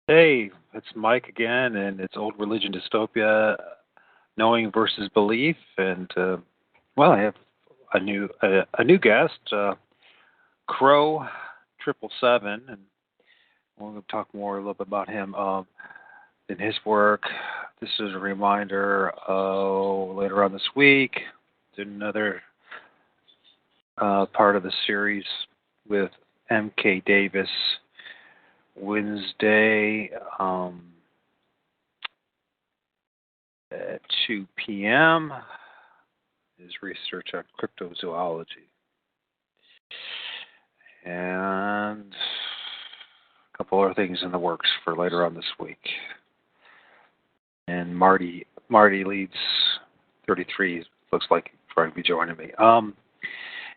Hey, it's Mike again, and it's Old Religion Dystopia, knowing versus belief, and well, I have a new guest, Crow 777, and we're going to talk more a little bit about him in his work. This is a reminder. Later on this week, another part of the series with M.K. Davis. Wednesday at 2 p.m. is research on cryptozoology. And a couple other things in the works for later on this week. And Marty leads 33, looks like he's trying to be joining me.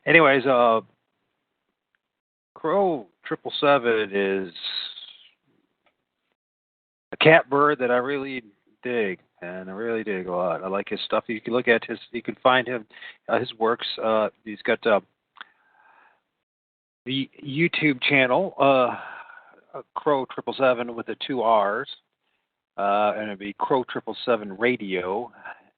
Anyways, Crow 777 is a catbird that I really dig, and I really dig a lot. I like his stuff. You can look at you can find his works. He's got the YouTube channel, Crow 777 with the two R's, and it'd be Crow 777 Radio,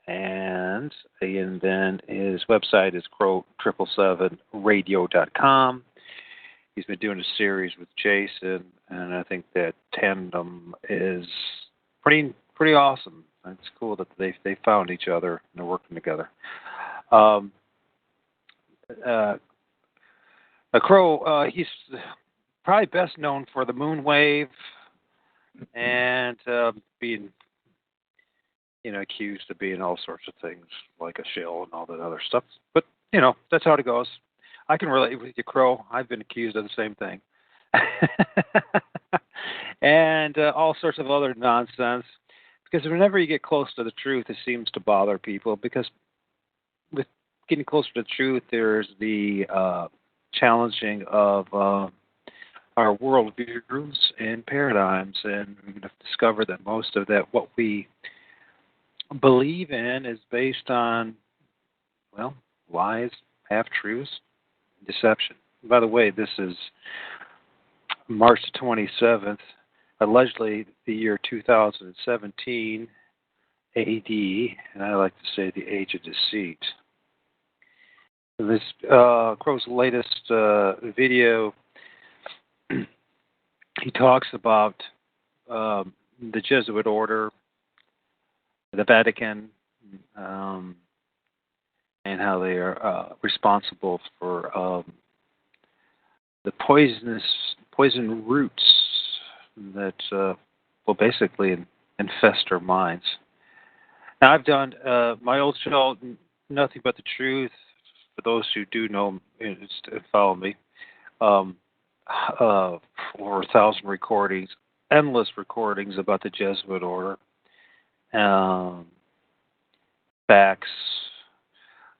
and then his website is crow777radio.com. He's been doing a series with Jason, and I think that tandem is pretty awesome. It's cool that they found each other and they're working together. A Crow, he's probably best known for the moon wave and being, accused of being all sorts of things like a shill and all that other stuff. But that's how it goes. I can relate with you, Crow. I've been accused of the same thing. And all sorts of other nonsense. Because whenever you get close to the truth, it seems to bother people. Because with getting closer to the truth, there's the challenging of our worldviews and paradigms. And we're going to discover that most of that, what we believe in, is based on, lies, half-truths, deception. By the way, this is March 27th, allegedly the year 2017 AD, and I like to say the age of deceit. This Crow's latest video, he talks about the Jesuit order, the Vatican, and how they are responsible for the poison roots that will basically infest our minds. Now, I've done my old show, Nothing But the Truth, for those who do know and follow me, over 1,000 recordings, endless recordings about the Jesuit order, facts.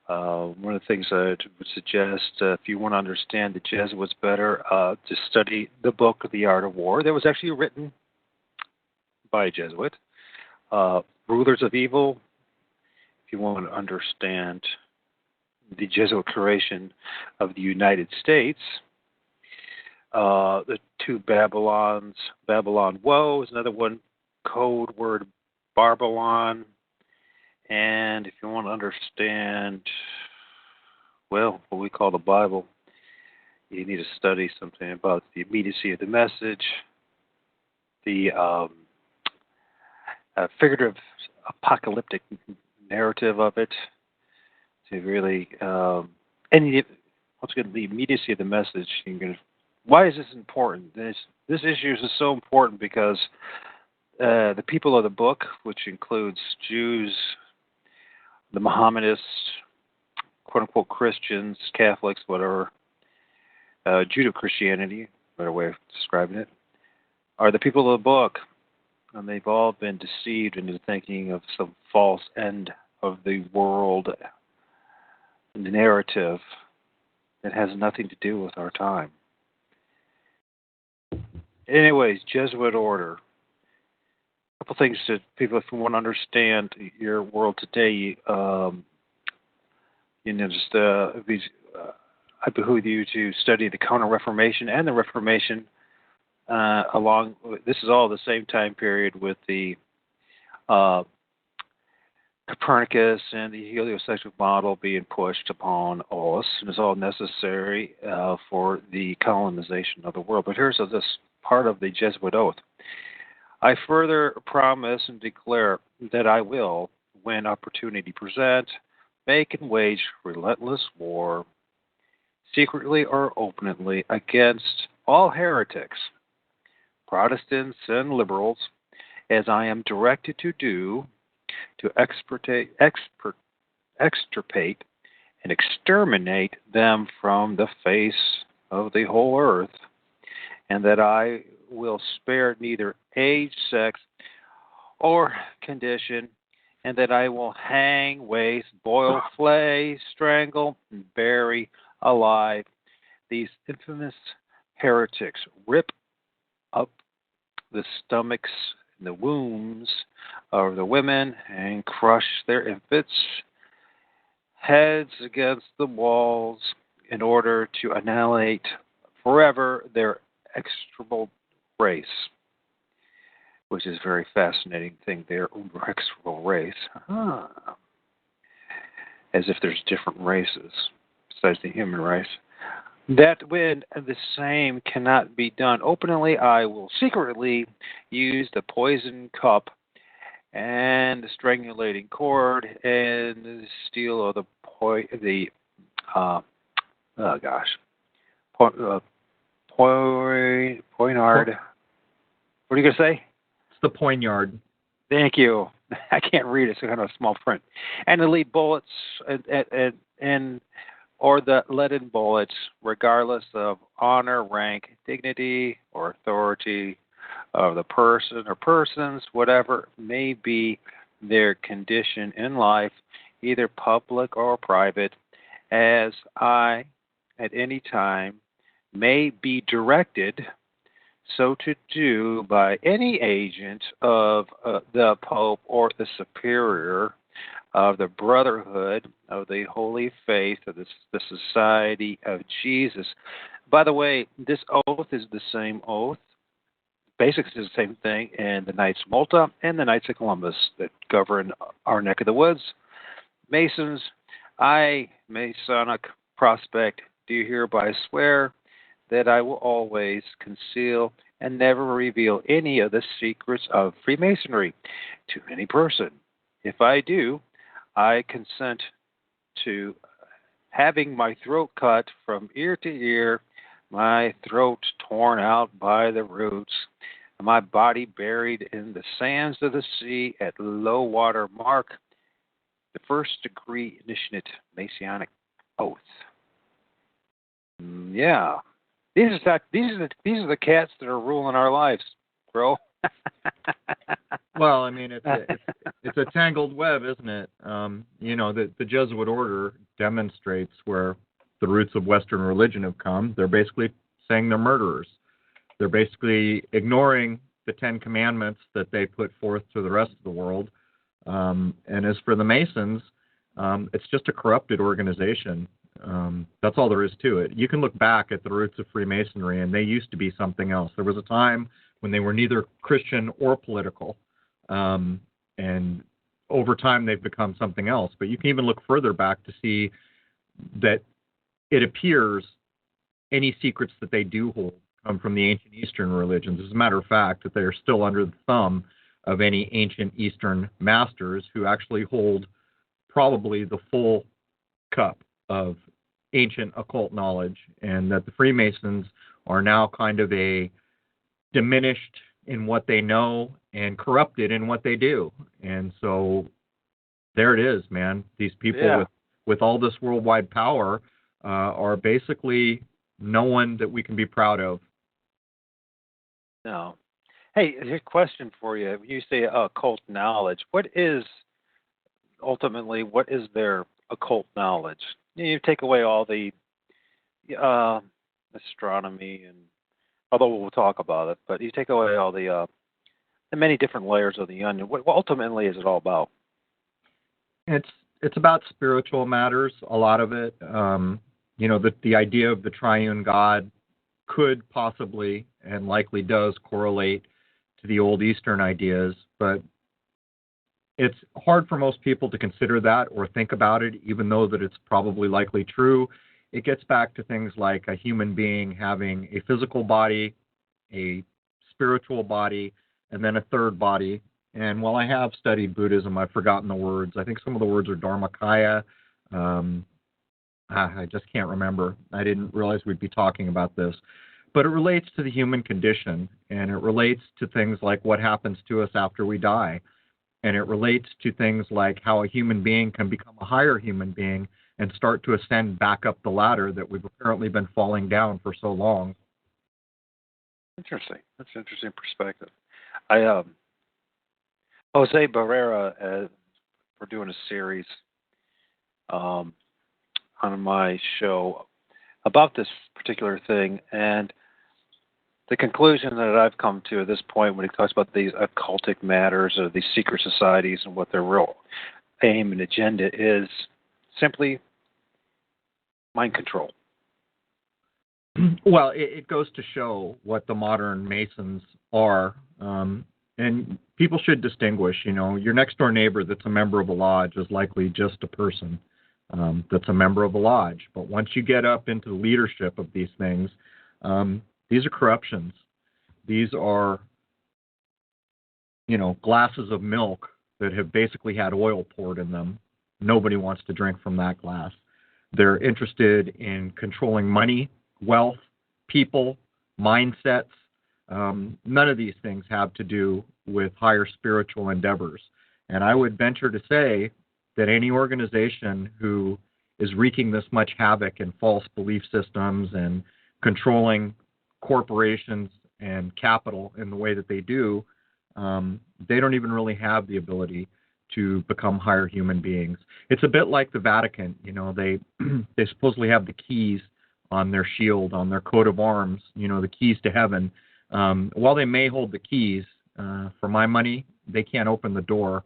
One of the things I would suggest, if you want to understand the Jesuits better, to study the book, The Art of War. That was actually written by a Jesuit. Rulers of Evil, if you want to understand the Jesuit creation of the United States. The two Babylons, Babylon Woe is another one, code word Barbelon. And if you want to understand, what we call the Bible, you need to study something about the immediacy of the message, the figurative apocalyptic narrative of it, to really, once again, the immediacy of the message. Why is this important? This issue is so important because the people of the book, which includes Jews, the Mohammedists, quote-unquote Christians, Catholics, whatever, Judeo-Christianity, better way of describing it, are the people of the book. And they've all been deceived into thinking of some false end of the world narrative that has nothing to do with our time. Anyways, Jesuit order. Couple things that people, if you want to understand your world today, I behoove you to study the Counter-Reformation and the Reformation this is all the same time period with the uh, Copernicus and the heliocentric model being pushed upon us, and is all necessary for the colonization of the world. But here's this part of the Jesuit oath. I further promise and declare that I will, when opportunity presents, make and wage relentless war, secretly or openly, against all heretics, Protestants and liberals, as I am directed to do, to extirpate and exterminate them from the face of the whole earth, and that I will spare neither age, sex, or condition, and that I will hang, waste, boil, flay, strangle, and bury alive these infamous heretics, rip up the stomachs and the wombs of the women, and crush their infants' heads against the walls in order to annihilate forever their execrable race, which is a very fascinating thing, their execrable race. As if there's different races besides the human race. That when the same cannot be done openly, I will secretly use the poison cup and the strangulating cord and the steel of the poignard. What are you going to say? It's the poignard. Thank you. I can't read it. It's kind of small print. And the lead bullets and or the leaden bullets, regardless of honor, rank, dignity, or authority of the person or persons, whatever may be their condition in life, either public or private, as I at any time may be directed so to do by any agent of the Pope or the Superior of the Brotherhood of the Holy Faith of the Society of Jesus. By the way, this oath is the same oath. Basically, it's the same thing in the Knights of Malta and the Knights of Columbus that govern our neck of the woods. Masons, I, Masonic prospect, do hereby swear that I will always conceal and never reveal any of the secrets of Freemasonry to any person. If I do, I consent to having my throat cut from ear to ear, my throat torn out by the roots, and my body buried in the sands of the sea at low water mark, the first degree initiate Masonic oath. Yeah. These are the cats that are ruling our lives, bro. Well, I mean, it's a tangled web, isn't it? The Jesuit order demonstrates where the roots of Western religion have come. They're basically saying they're murderers. They're basically ignoring the Ten Commandments that they put forth to the rest of the world. And as for the Masons, it's just a corrupted organization. That's all there is to it. You can look back at the roots of Freemasonry, and they used to be something else. There was a time when they were neither Christian or political, and over time they've become something else. But you can even look further back to see that it appears any secrets that they do hold come from the ancient Eastern religions. As a matter of fact, that they are still under the thumb of any ancient Eastern masters who actually hold probably the full cup of ancient occult knowledge, and that the Freemasons are now kind of a diminished in what they know and corrupted in what they do. And so there it is, man. These people with all this worldwide power are basically no one that we can be proud of. No. Hey, here's a question for you. You say occult knowledge. What is their occult knowledge? You take away all the astronomy, and although we'll talk about it, but you take away all the many different layers of the onion. What ultimately is it all about? It's about spiritual matters. A lot of it, the idea of the triune God could possibly and likely does correlate to the old Eastern ideas, but it's hard for most people to consider that or think about it, even though that it's probably likely true. It gets back to things like a human being having a physical body, a spiritual body, and then a third body. And while I have studied Buddhism, I've forgotten the words. I think some of the words are Dharmakaya. I just can't remember. I didn't realize we'd be talking about this. But it relates to the human condition, and it relates to things like what happens to us after we die. And it relates to things like how a human being can become a higher human being and start to ascend back up the ladder that we've apparently been falling down for so long. Interesting. That's an interesting perspective. Jose Barrera, we're doing a series on my show about this particular thing, and the conclusion that I've come to at this point when he talks about these occultic matters or these secret societies and what their real aim and agenda is simply mind control. Well, it goes to show what the modern Masons are, and people should distinguish. Your next door neighbor that's a member of a lodge is likely just a person that's a member of a lodge. But once you get up into the leadership of these things, these are corruptions. These are, glasses of milk that have basically had oil poured in them. Nobody wants to drink from that glass. They're interested in controlling money, wealth, people, mindsets. None of these things have to do with higher spiritual endeavors. And I would venture to say that any organization who is wreaking this much havoc in false belief systems and controlling corporations and capital in the way that they do, they don't even really have the ability to become higher human beings. It's a bit like the Vatican. They supposedly have the keys on their shield, on their coat of arms, the keys to heaven. While they may hold the keys, for my money, they can't open the door.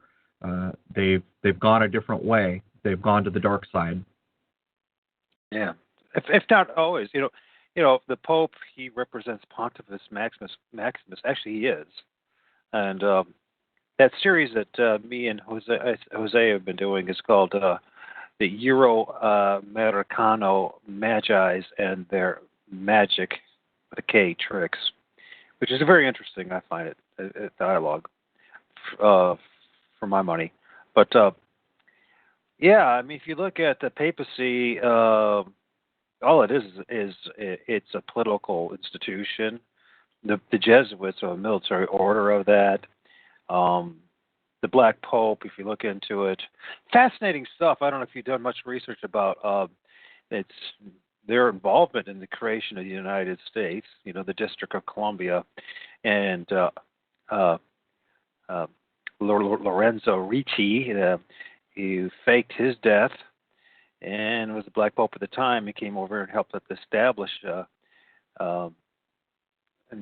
They've gone a different way. They've gone to the dark side. Yeah, if not always. The Pope, he represents Pontifex Maximus. Actually, he is. And that series that me and Jose have been doing is called the Euro-Americano Magi's and their magic with a K tricks, which is very interesting. I find it dialogue for my money. But if you look at the papacy, all it is it's a political institution. The Jesuits are a military order of that. The Black Pope, if you look into it, fascinating stuff. I don't know if you've done much research about their involvement in the creation of the United States. The District of Columbia, and Lorenzo Ricci, he faked his death and was the Black Pope at the time. He came over and helped establish in the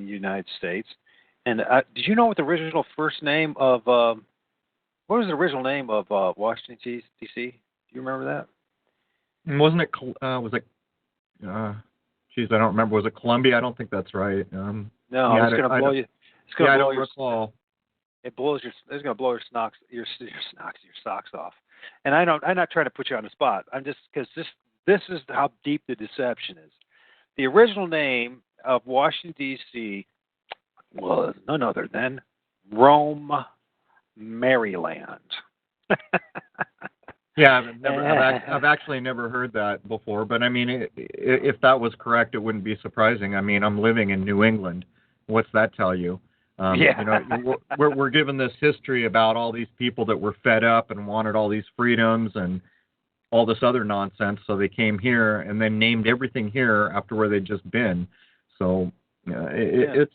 United States. And did you know what the original first name of what was the original name of Washington D.C.? Do you remember that? Wasn't it? Was it? Geez, I don't remember. Was it Columbia? I don't think that's right. No, it's going to blow you. It's going to blow your. Recall. It blows your. It's going to blow your socks off. And I'm not trying to put you on the spot. I'm just because this is how deep the deception is. The original name of Washington D.C. was none other than Rome, Maryland. Yeah, I've actually never heard that before. But I mean, if that was correct, it wouldn't be surprising. I mean, I'm living in New England. What's that tell you? We're given this history about all these people that were fed up and wanted all these freedoms and all this other nonsense. So they came here and then named everything here after where they'd just been. So it's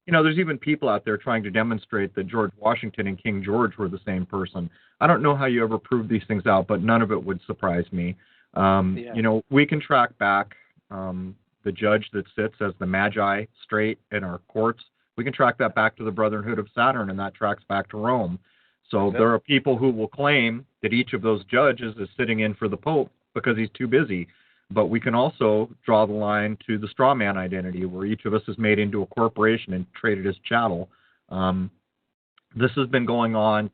there's even people out there trying to demonstrate that George Washington and King George were the same person. I don't know how you ever prove these things out, but none of it would surprise me. We can track back the judge that sits as the Magi straight in our courts. We can track that back to the Brotherhood of Saturn, and that tracks back to Rome. So there are people who will claim that each of those judges is sitting in for the Pope because he's too busy. but we can also draw the line to the straw man identity, where each of us is made into a corporation and traded as chattel. This has been going on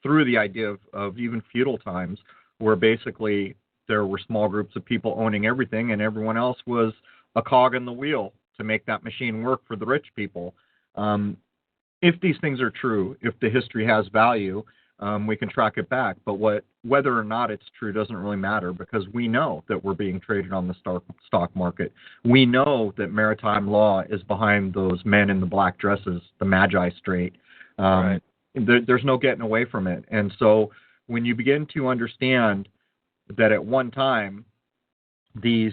through the idea of even feudal times, where basically there were small groups of people owning everything, and everyone else was a cog in the wheel to make that machine work for the rich people. If these things are true, if the history has value, we can track it back. But whether or not it's true doesn't really matter, because we know that we're being traded on the stock market. We know that maritime law is behind those men in the black dresses, the Magi Strait. Right. There's no getting away from it. And so when you begin to understand that at one time these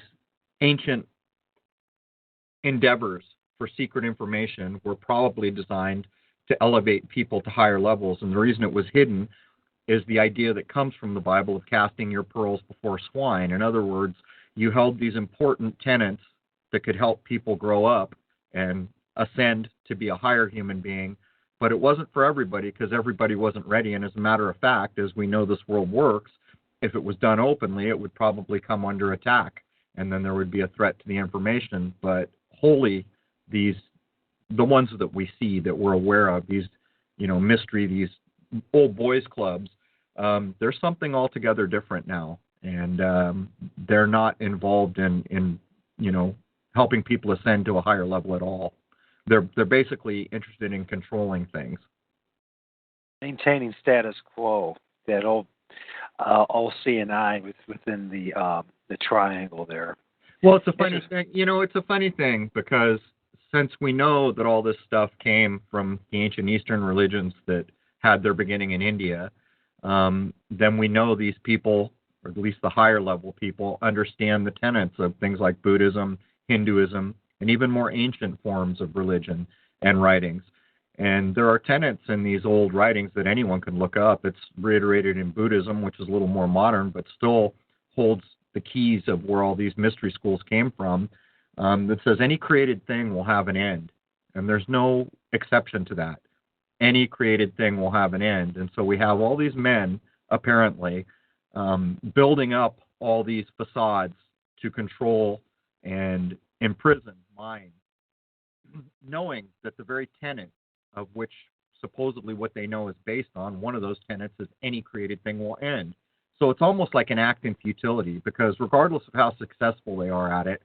ancient endeavors for secret information were probably designed to elevate people to higher levels, and the reason it was hidden is the idea that comes from the Bible of casting your pearls before swine. In other words, you held these important tenets that could help people grow up and ascend to be a higher human being, but it wasn't for everybody, because everybody wasn't ready. And as a matter of fact, as we know this world works, if it was done openly, it would probably come under attack, and then there would be a threat to the information. But wholly, the ones that we see, that we're aware of, these, mystery, these old boys clubs, there's something altogether different now, and they're not involved in helping people ascend to a higher level at all. They're basically interested in controlling things, Maintaining status quo. That old all CNI within the triangle there. Well, it's a funny thing. It's a funny thing, because since we know that all this stuff came from the ancient Eastern religions that had their beginning in India, then we know these people, or at least the higher level people, understand the tenets of things like Buddhism, Hinduism, and even more ancient forms of religion and writings. And there are tenets in these old writings that anyone can look up. It's reiterated in Buddhism, which is a little more modern, but still holds the keys of where all these mystery schools came from, that says any created thing will have an end. And there's no exception to that. Any created thing will have an end. And so we have all these men, apparently, building up all these facades to control and imprison minds, knowing that the very tenet of which supposedly what they know is based on, one of those tenets is any created thing will end. So it's almost like an act in futility, because regardless of how successful they are at it,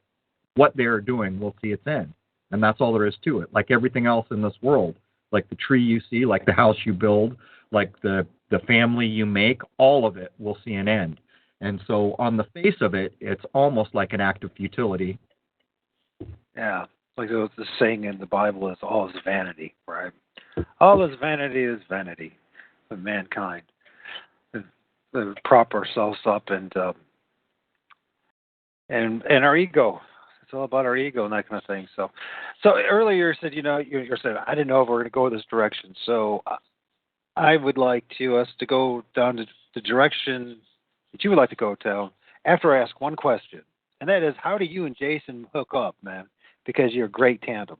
what they're doing will see its end. And that's all there is to it. Like everything else in this world, like the tree you see, like the house you build, like the family you make, all of it will see an end. And so on the face of it, it's almost like an act of futility. Yeah, like the saying in the Bible is all is vanity, right? All is vanity of mankind. To prop ourselves up and our ego. It's all about our ego and that kind of thing. So earlier you said, you said I didn't know if we're going to go this direction. So I would like us to go down to the direction that you would like to go down after I ask one question, and that is, how do you and Jason hook up, man? Because you're a great tandem.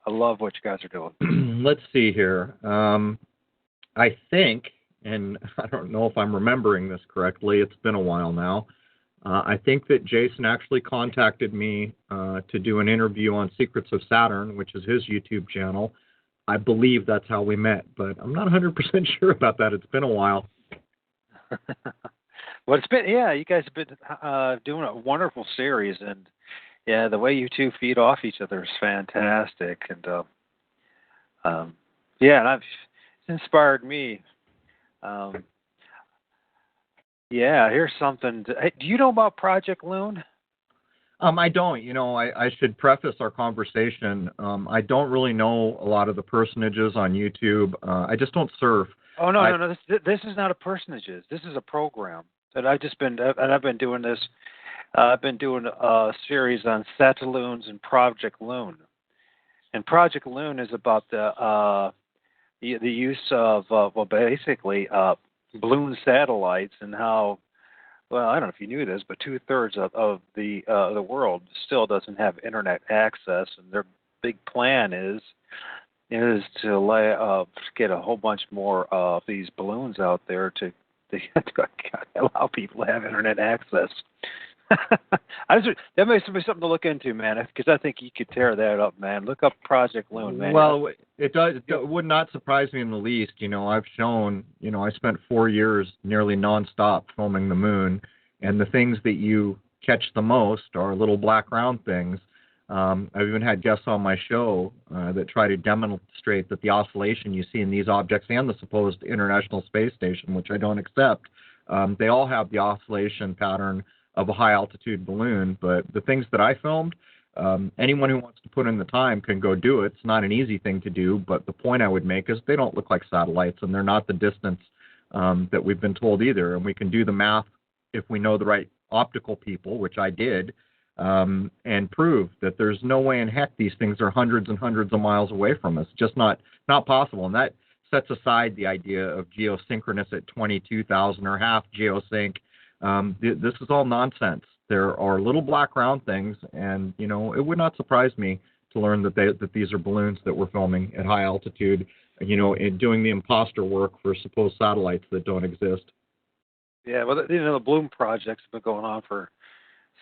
I love what you guys are doing. Let's see here. I think, and I don't know if I'm remembering this correctly, it's been a while now, I think that Jason actually contacted me to do an interview on Secrets of Saturn, which is his YouTube channel. I believe that's how we met, but I'm not 100% sure about that. It's been a while. Well, it's been, you guys have been doing a wonderful series, and yeah, the way you two feed off each other is fantastic, and and it's inspired me. Here's something. Hey, do you know about Project Loon? I don't. I should preface our conversation. I don't really know a lot of the personages on YouTube. I just don't surf. Oh no. This is not a personages. This is a program that I've been doing this. I've been doing a series on Satelloons and Project Loon. And Project Loon is about the use of basically balloon satellites, and how, well, I don't know if you knew this, but 2/3 of the world still doesn't have internet access, and their big plan is to get a whole bunch more of these balloons out there to allow people to have internet access. That may be something to look into, man. Because I think you could tear that up, man. Look up Project Loon, man. Well, it does. It would not surprise me in the least. I've shown. I spent 4 years nearly nonstop filming the moon, and the things that you catch the most are little black round things. I've even had guests on my show that try to demonstrate that the oscillation you see in these objects and the supposed International Space Station, which I don't accept, they all have the oscillation pattern of a high-altitude balloon. But the things that I filmed, anyone who wants to put in the time can go do it. It's not an easy thing to do, but the point I would make is they don't look like satellites, and they're not the distance that we've been told either. And we can do the math if we know the right optical people, which I did, and prove that there's no way in heck these things are hundreds and hundreds of miles away from us. Just not possible. And that sets aside the idea of geosynchronous at 22,000 or half geosync. This is all nonsense. There are little black round things, and it would not surprise me to learn that these are balloons that we're filming at high altitude, and doing the imposter work for supposed satellites that don't exist. Yeah, well, the Bloom project's been going on for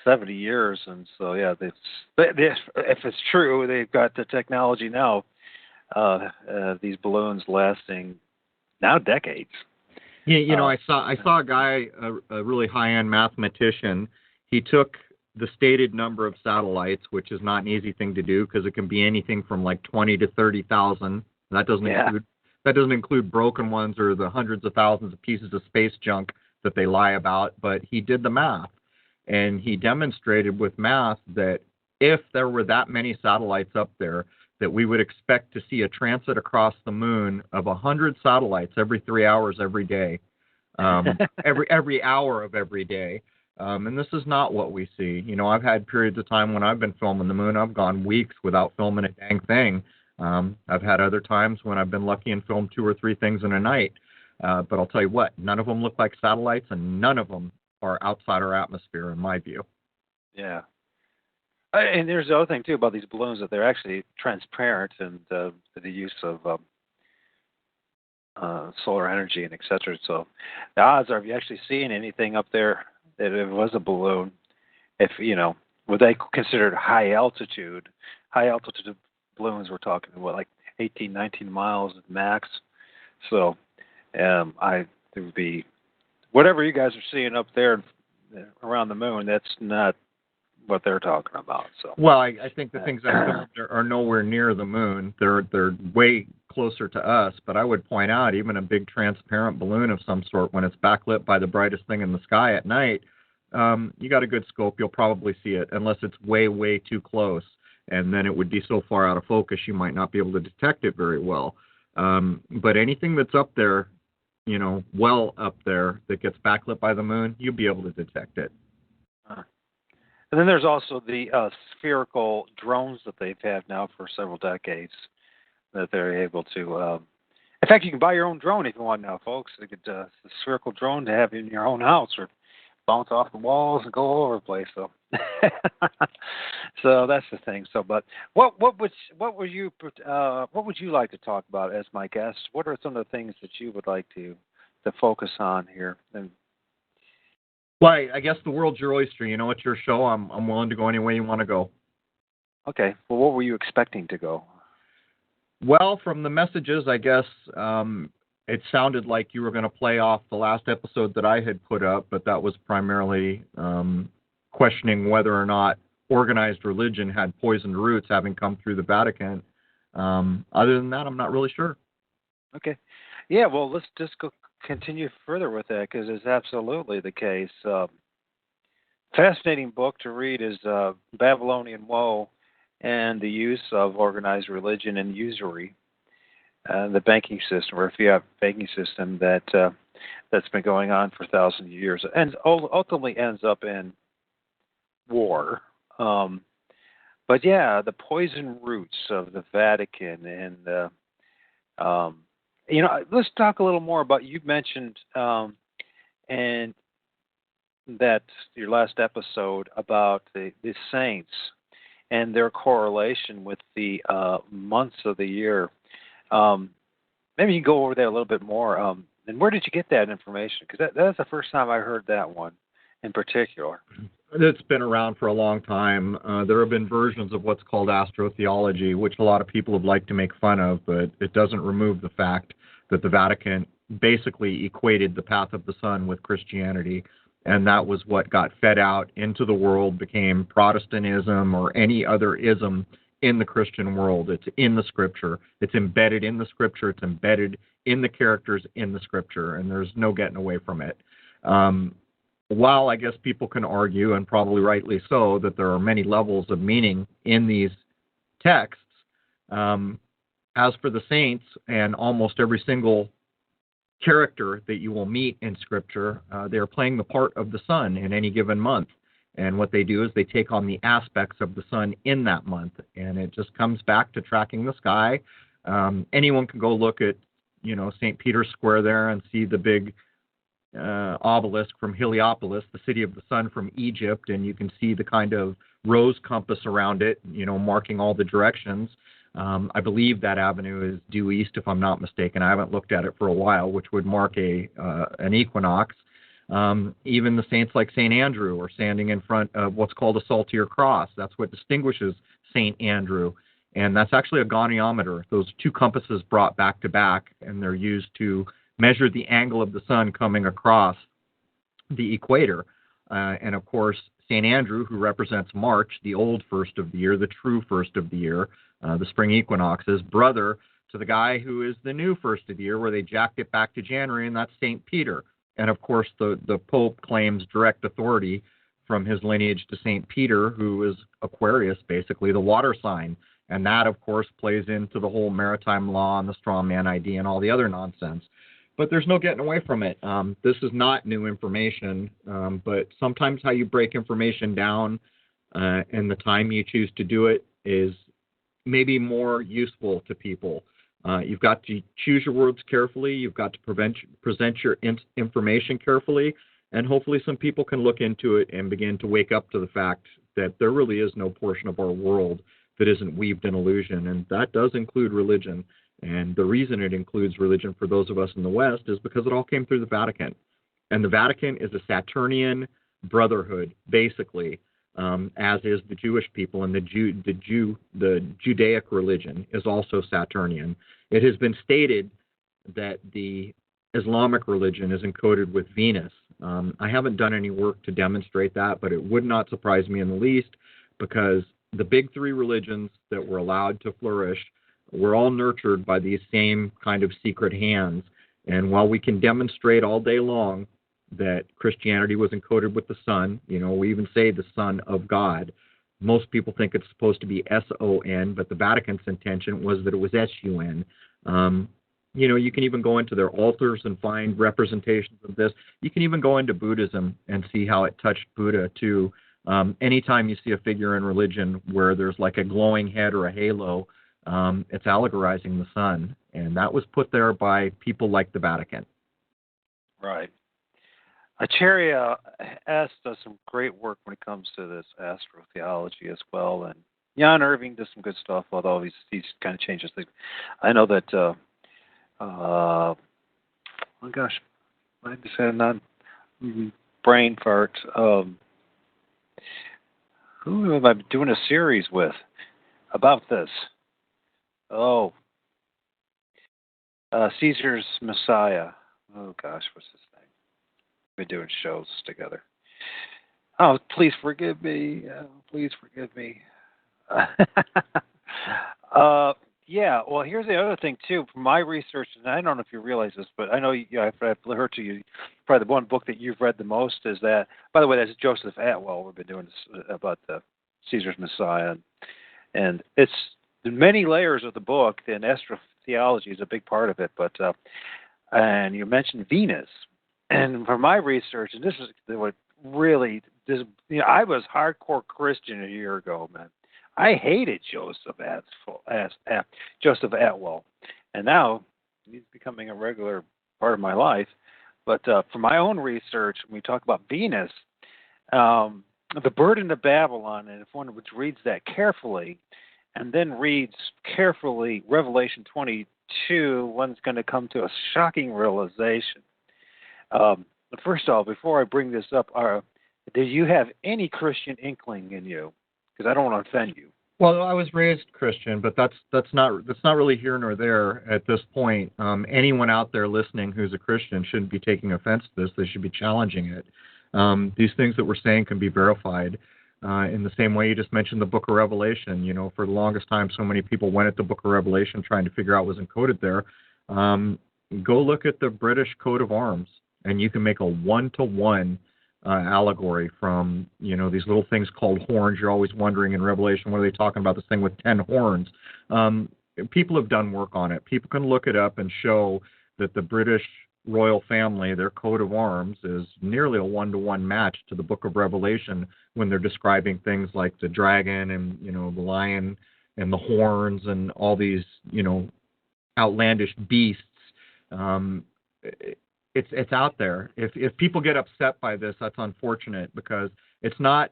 70 years, and so yeah, if it's true, they've got the technology now. These balloons lasting now decades. Yeah, I saw a guy, a really high-end mathematician. He took the stated number of satellites, which is not an easy thing to do because it can be anything from like 20 to 30,000. That doesn't include broken ones or the hundreds of thousands of pieces of space junk that they lie about. But he did the math, and he demonstrated with math that if there were that many satellites up there, that we would expect to see a transit across the moon of 100 satellites every 3 hours every day, every hour of every day. And this is not what we see. I've had periods of time when I've been filming the moon, I've gone weeks without filming a dang thing. I've had other times when I've been lucky and filmed 2 or 3 things in a night. But I'll tell you what, none of them look like satellites, and none of them are outside our atmosphere, in my view. Yeah. And there's the other thing, too, about these balloons, that they're actually transparent, and the use of solar energy and et cetera. So the odds are, if you're actually seeing anything up there, that if it was a balloon, would they considered high altitude balloons, we're talking about like 18, 19 miles max. So it would be, whatever you guys are seeing up there around the moon, that's not what they're talking about. So well, I think the things I filmed are nowhere near the moon. They're way closer to us. But I would point out, even a big transparent balloon of some sort, when it's backlit by the brightest thing in the sky at night, you got a good scope, you'll probably see it, unless it's way, way too close. And then it would be so far out of focus you might not be able to detect it very well. But anything that's up there, well up there, that gets backlit by the moon, you'll be able to detect it. And then there's also the spherical drones that they've had now for several decades, that they're able to. In fact, you can buy your own drone if you want now, folks. You could a spherical drone to have in your own house, or bounce off the walls and go all over the place. So, so that's the thing. So, but what would you like to talk about as my guest? What are some of the things that you would like to focus on here? And well, I guess the world's your oyster. It's your show. I'm willing to go any way you want to go. Okay. Well, what were you expecting to go? Well, from the messages, I guess it sounded like you were going to play off the last episode that I had put up, but that was primarily questioning whether or not organized religion had poisoned roots, having come through the Vatican. Other than that, I'm not really sure. Okay. Yeah, well, let's just continue further with that, because it's absolutely the case. Fascinating book to read is Babylonian Woe and the Use of Organized Religion and Usury, the banking system, or fiat banking system that's been going on for thousands of years, and ultimately ends up in war. But yeah, the poison roots of the Vatican, and let's talk a little more about, you mentioned and that your last episode about the saints and their correlation with the months of the year. Maybe you can go over that a little bit more. And where did you get that information? Because that's the first time I heard that one in particular. It's been around for a long time. There have been versions of what's called astrotheology, which a lot of people would like to make fun of, but it doesn't remove the fact that the Vatican basically equated the path of the sun with Christianity, and that was what got fed out into the world, became Protestantism or any other ism in the Christian world. It's in the Scripture. It's embedded in the Scripture. It's embedded in the characters in the Scripture, and there's no getting away from it. While I guess people can argue, and probably rightly so, that there are many levels of meaning in these texts, as for the saints and almost every single character that you will meet in Scripture, they're playing the part of the sun in any given month. And what they do is they take on the aspects of the sun in that month. And it just comes back to tracking the sky. Anyone can go look at, St. Peter's Square there and see the big obelisk from Heliopolis, the city of the sun from Egypt, and you can see the kind of rose compass around it, marking all the directions. I believe that avenue is due east, if I'm not mistaken. I haven't looked at it for a while, which would mark an equinox. Even the saints like St. Andrew are standing in front of what's called a saltire cross. That's what distinguishes St. Andrew, and that's actually a goniometer. Those two compasses brought back to back, and they're used to measure the angle of the sun coming across the equator. And of course, St. Andrew, who represents March, the old first of the year, the true first of the year, the spring equinox, is brother to the guy who is the new first of the year, where they jacked it back to January, and that's St. Peter. And of course, the Pope claims direct authority from his lineage to St. Peter, who is Aquarius, basically the water sign. And that, of course, plays into the whole maritime law and the strongman ID and all the other nonsense. But there's no getting away from it. This is not new information, but sometimes how you break information down and the time you choose to do it is maybe more useful to people. You've got to choose your words carefully. You've got to present your information carefully, and hopefully some people can look into it and begin to wake up to the fact that there really is no portion of our world that isn't weaved in illusion, and that does include religion. And the reason it includes religion for those of us in the West is because it all came through the Vatican. And the Vatican is a Saturnian brotherhood, basically, as is the Jewish people, and the Judaic religion is also Saturnian. It has been stated that the Islamic religion is encoded with Venus. I haven't done any work to demonstrate that, but it would not surprise me in the least, because the big three religions that were allowed to flourish were all nurtured by these same kind of secret hands. And while we can demonstrate all day long that Christianity was encoded with the sun, we even say the Son of God. Most people think it's supposed to be S-O-N, but the Vatican's intention was that it was S-U-N. You can even go into their altars and find representations of this. You can even go into Buddhism and see how it touched Buddha too. Anytime you see a figure in religion where there's like a glowing head or a halo, it's allegorizing the sun, and that was put there by people like the Vatican. Right. Acharya S. does some great work when it comes to this astrotheology as well, and Jan Irving does some good stuff, although he's kind of changes things. I know that, oh gosh, I just had a brain fart. Who am I doing a series with about this? Oh, Caesar's Messiah. Oh gosh, what's his name? We've been doing shows together. Oh, please forgive me. Please forgive me. Yeah. Well, here's the other thing too. From my research, and I don't know if you realize this, but I know I've heard to you. Probably the one book that you've read the most is that. By the way, that's Joseph Atwell. We've been doing this about the Caesar's Messiah, and it's many layers of the book, and astrotheology is a big part of it. But and you mentioned Venus, and from my research, and this is what really, I was hardcore Christian a year ago, man. I hated Joseph Atwell, and now he's becoming a regular part of my life. But from my own research, when we talk about Venus, the burden of Babylon, and if one reads that carefully, and then reads carefully Revelation 22, one's going to come to a shocking realization. First of all, before I bring this up, Do you have any Christian inkling in you? Because I don't want to offend you. Well, I was raised Christian, but that's not really here nor there at this point. Anyone out there listening who's a Christian shouldn't be taking offense to this. They should be challenging it. These things that we're saying can be verified in the same way you just mentioned the Book of Revelation. You know, for the longest time, so many people went at the Book of Revelation trying to figure out what was encoded there. Go look at the British coat of arms, and you can make a one-to-one allegory from, you know, these little things called horns. You're always wondering in Revelation, what are they talking about, this thing with 10 horns? People have done work on it. People can look it up and show that the British royal family, their coat of arms, is nearly a one-to-one match to the Book of Revelation when they're describing things like the dragon and, you know, the lion and the horns and all these, you know, outlandish beasts. It's out there. If people get upset by this, that's unfortunate, because it's not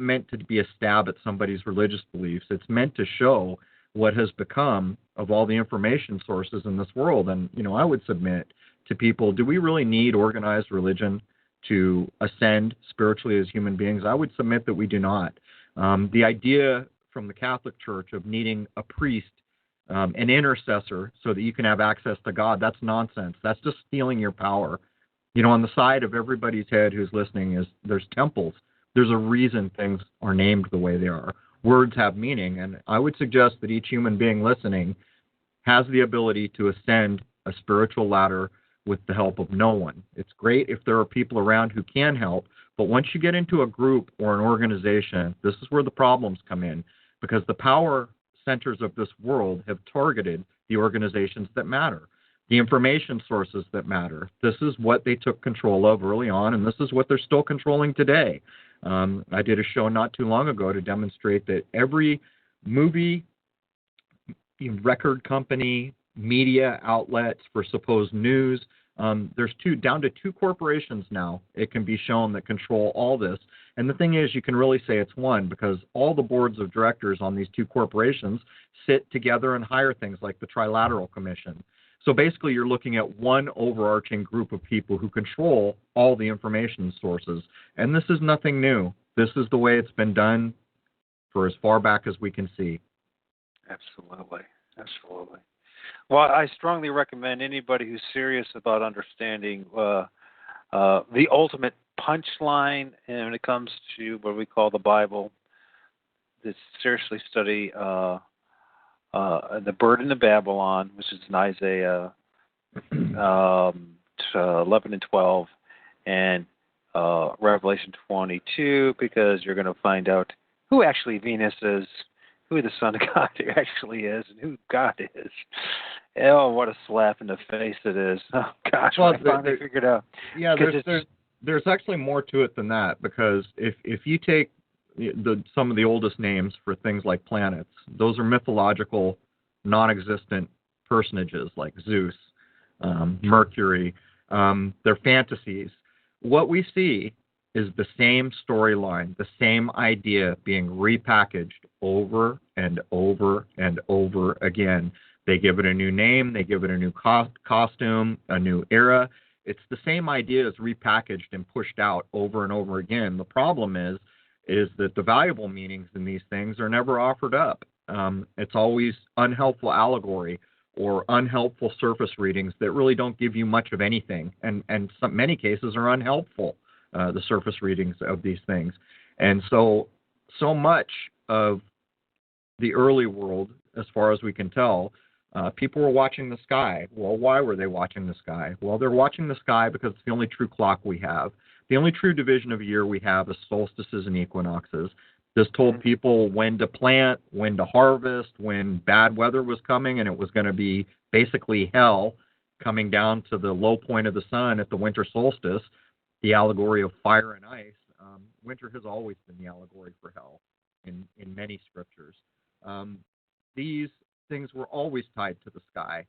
meant to be a stab at somebody's religious beliefs. It's meant to show what has become of all the information sources in this world. And, you know, I would submit to people, do we really need organized religion to ascend spiritually as human beings? I would submit that we do not. The idea from the Catholic Church of needing a priest, an intercessor, so that you can have access to God, that's nonsense. That's just stealing your power. You know, on the side of everybody's head who's listening there's temples. There's a reason things are named the way they are. Words have meaning, and I would suggest that each human being listening has the ability to ascend a spiritual ladder with the help of no one. It's great if there are people around who can help, but once you get into a group or an organization, this is where the problems come in, because the power centers of this world have targeted the organizations that matter, the information sources that matter. This is what they took control of early on, and this is what they're still controlling today. I did a show not too long ago to demonstrate that every movie, record company, media outlets for supposed news, there's down to two corporations now, it can be shown, that control all this. And the thing is, you can really say it's one, because all the boards of directors on these two corporations sit together and hire things like the Trilateral Commission. So basically, you're looking at one overarching group of people who control all the information sources. And this is nothing new. This is the way it's been done for as far back as we can see. Absolutely. Absolutely. Well, I strongly recommend anybody who's serious about understanding the ultimate punchline when it comes to what we call the Bible, to seriously study the burden of Babylon, which is in Isaiah 11 and 12, and Revelation 22, because you're going to find out who actually Venus is, who the Son of God actually is, and who God is. Oh, what a slap in the face it is. Oh, gosh, well, I finally figured out. Yeah, there's actually more to it than that, because if you take some of the oldest names for things like planets, those are mythological, non-existent personages like Zeus, Mercury. They're fantasies. What we see is the same storyline, the same idea being repackaged over and over and over again. They give it a new name, they give it a new costume, a new era. It's the same idea as repackaged and pushed out over and over again. The problem is that the valuable meanings in these things are never offered up. It's always unhelpful allegory or unhelpful surface readings that really don't give you much of anything, and many cases are unhelpful, the surface readings of these things. And so much of the early world, as far as we can tell, people were watching the sky. Well, why were they watching the sky? Well, they're watching the sky because it's the only true clock we have. The only true division of year we have is solstices and equinoxes. This told people when to plant, when to harvest, when bad weather was coming, and it was going to be basically hell coming down to the low point of the sun at the winter solstice, the allegory of fire and ice. Winter has always been the allegory for hell in many scriptures. These things were always tied to the sky.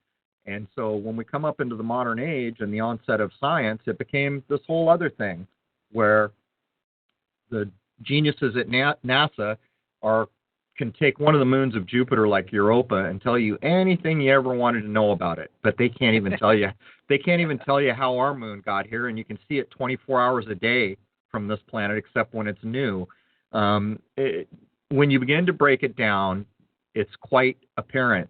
And so when we come up into the modern age and the onset of science, it became this whole other thing where the geniuses at NASA can take one of the moons of Jupiter like Europa and tell you anything you ever wanted to know about it, but they can't even tell you. They can't even tell you how our moon got here, and you can see it 24 hours a day from this planet except when it's new. When you begin to break it down, it's quite apparent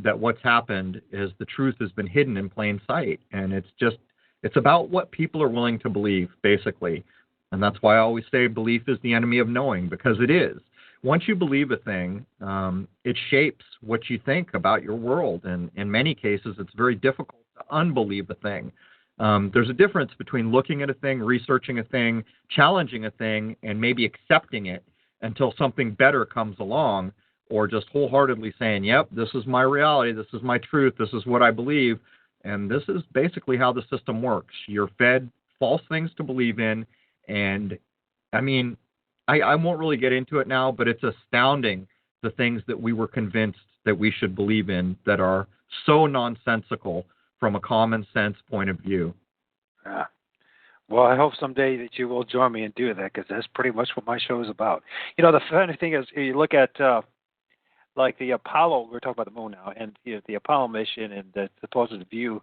that what's happened is the truth has been hidden in plain sight. And it's about what people are willing to believe, basically. And that's why I always say belief is the enemy of knowing, because it is. Once you believe a thing, it shapes what you think about your world. And in many cases, it's very difficult to unbelieve a thing. There's a difference between looking at a thing, researching a thing, challenging a thing, and maybe accepting it until something better comes along, or just wholeheartedly saying, yep, this is my reality, this is my truth, this is what I believe. And this is basically how the system works. You're fed false things to believe in. And I mean, I won't really get into it now, but it's astounding the things that we were convinced that we should believe in that are so nonsensical from a common sense point of view. Yeah. Well, I hope someday that you will join me and do that, because that's pretty much what my show is about. You know, the funny thing is, you look at like the Apollo, we're talking about the moon now, and the Apollo mission and the supposed view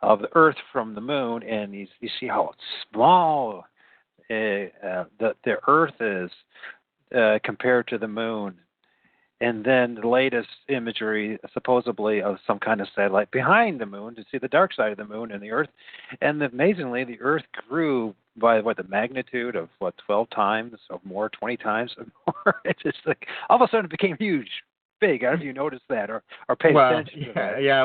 of the Earth from the moon, and you see how small the Earth is compared to the moon. And then the latest imagery, supposedly, of some kind of satellite behind the moon to see the dark side of the moon and the Earth. And amazingly, the Earth grew by, the magnitude of, 12 times or more, 20 times or more. It's just like, all of a sudden it became huge, big. I don't know if you noticed that or paid attention to that. Yeah,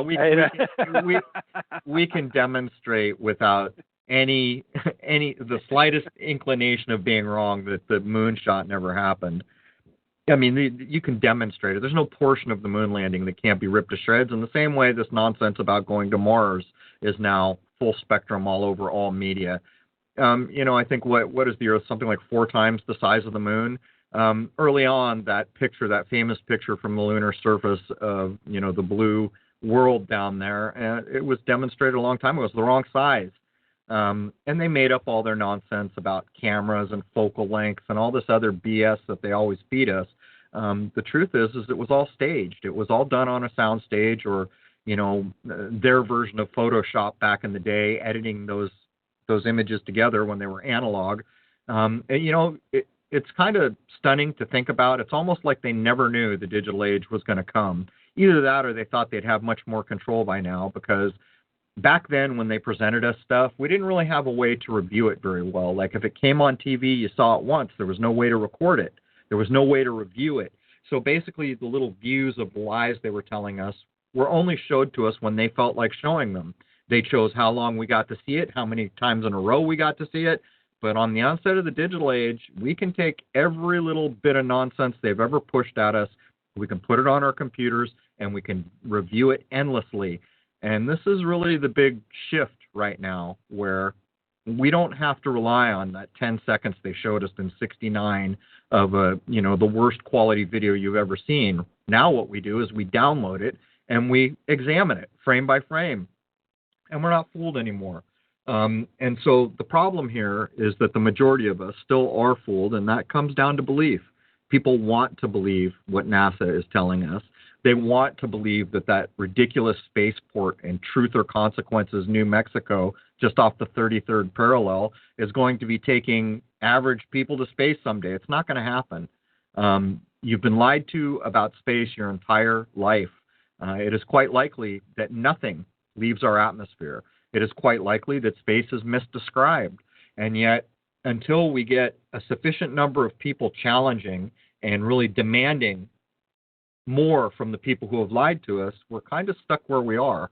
we can demonstrate without any the slightest inclination of being wrong that the moonshot never happened. I mean, you can demonstrate it. There's no portion of the moon landing that can't be ripped to shreds. In the same way, this nonsense about going to Mars is now full spectrum all over all media. I think what is the Earth? Something like 4 times the size of the moon. Early on, that famous picture from the lunar surface of, the blue world down there, it was demonstrated a long time ago. It was the wrong size. And they made up all their nonsense about cameras and focal lengths and all this other BS that they always feed us. The truth is it was all staged. It was all done on a sound stage, or, their version of Photoshop back in the day, editing those images together when they were analog. It's kind of stunning to think about. It's almost like they never knew the digital age was going to come. Either that, or they thought they'd have much more control by now, because back then, when they presented us stuff, we didn't really have a way to review it very well. Like, if it came on TV, you saw it once. There was no way to record it. There was no way to review it. So basically, the little views of the lies they were telling us were only showed to us when they felt like showing them. They chose how long we got to see it, how many times in a row we got to see it. But on the onset of the digital age, we can take every little bit of nonsense they've ever pushed at us, we can put it on our computers, and we can review it endlessly. And this is really the big shift right now, where we don't have to rely on that 10 seconds they showed us in '69 of the worst quality video you've ever seen. Now what we do is we download it and we examine it frame by frame, and we're not fooled anymore. And so the problem here is that the majority of us still are fooled, and that comes down to belief. People want to believe what NASA is telling us. They want to believe that ridiculous spaceport in Truth or Consequences, New Mexico, just off the 33rd parallel, is going to be taking average people to space someday. It's not going to happen. You've been lied to about space your entire life. It is quite likely that nothing leaves our atmosphere. It is quite likely that space is misdescribed. And yet, until we get a sufficient number of people challenging and really demanding more from the people who have lied to us, we're kind of stuck where we are.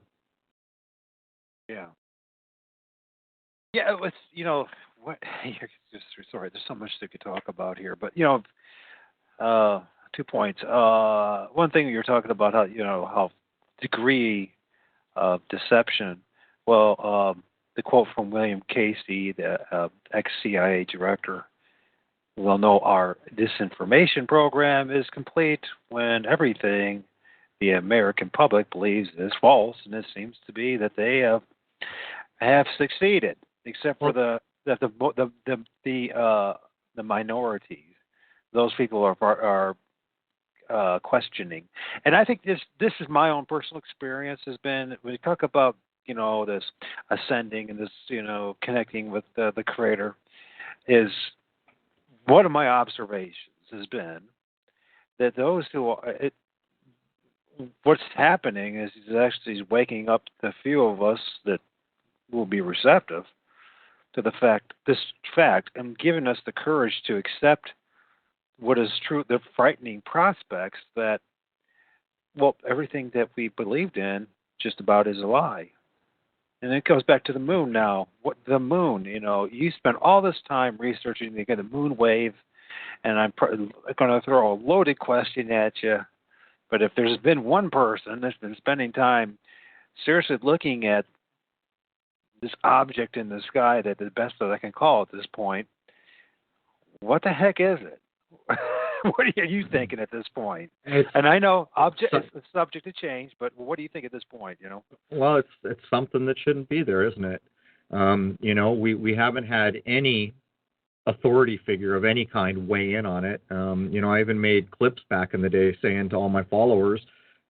Yeah. Yeah, it was, what, sorry, there's so much that we could talk about here, but, 2 points. One thing you're talking about, how degree of deception. Well, the quote from William Casey, the ex-CIA director, "We'll know our disinformation program is complete when everything the American public believes is false," and it seems to be that they have succeeded, except for the minorities. Those people are questioning, and I think this is my own personal experience. Has been when you talk about this ascending and this connecting with the Creator. is one of my observations has been that those who what's happening is he's actually waking up the few of us that will be receptive to this fact, and giving us the courage to accept what is true, the frightening prospects that, well, everything that we believed in just about is a lie. And it goes back to the moon now. What the moon, you spent all this time researching the moon wave, and I'm going to throw a loaded question at you. But if there's been one person that's been spending time seriously looking at this object in the sky, that the best that I can call at this point, what the heck is it? What are you thinking at this point? And I know it's subject to change, but what do you think at this point? Well, it's something that shouldn't be there, isn't it? We haven't had any authority figure of any kind weigh in on it. I even made clips back in the day saying to all my followers,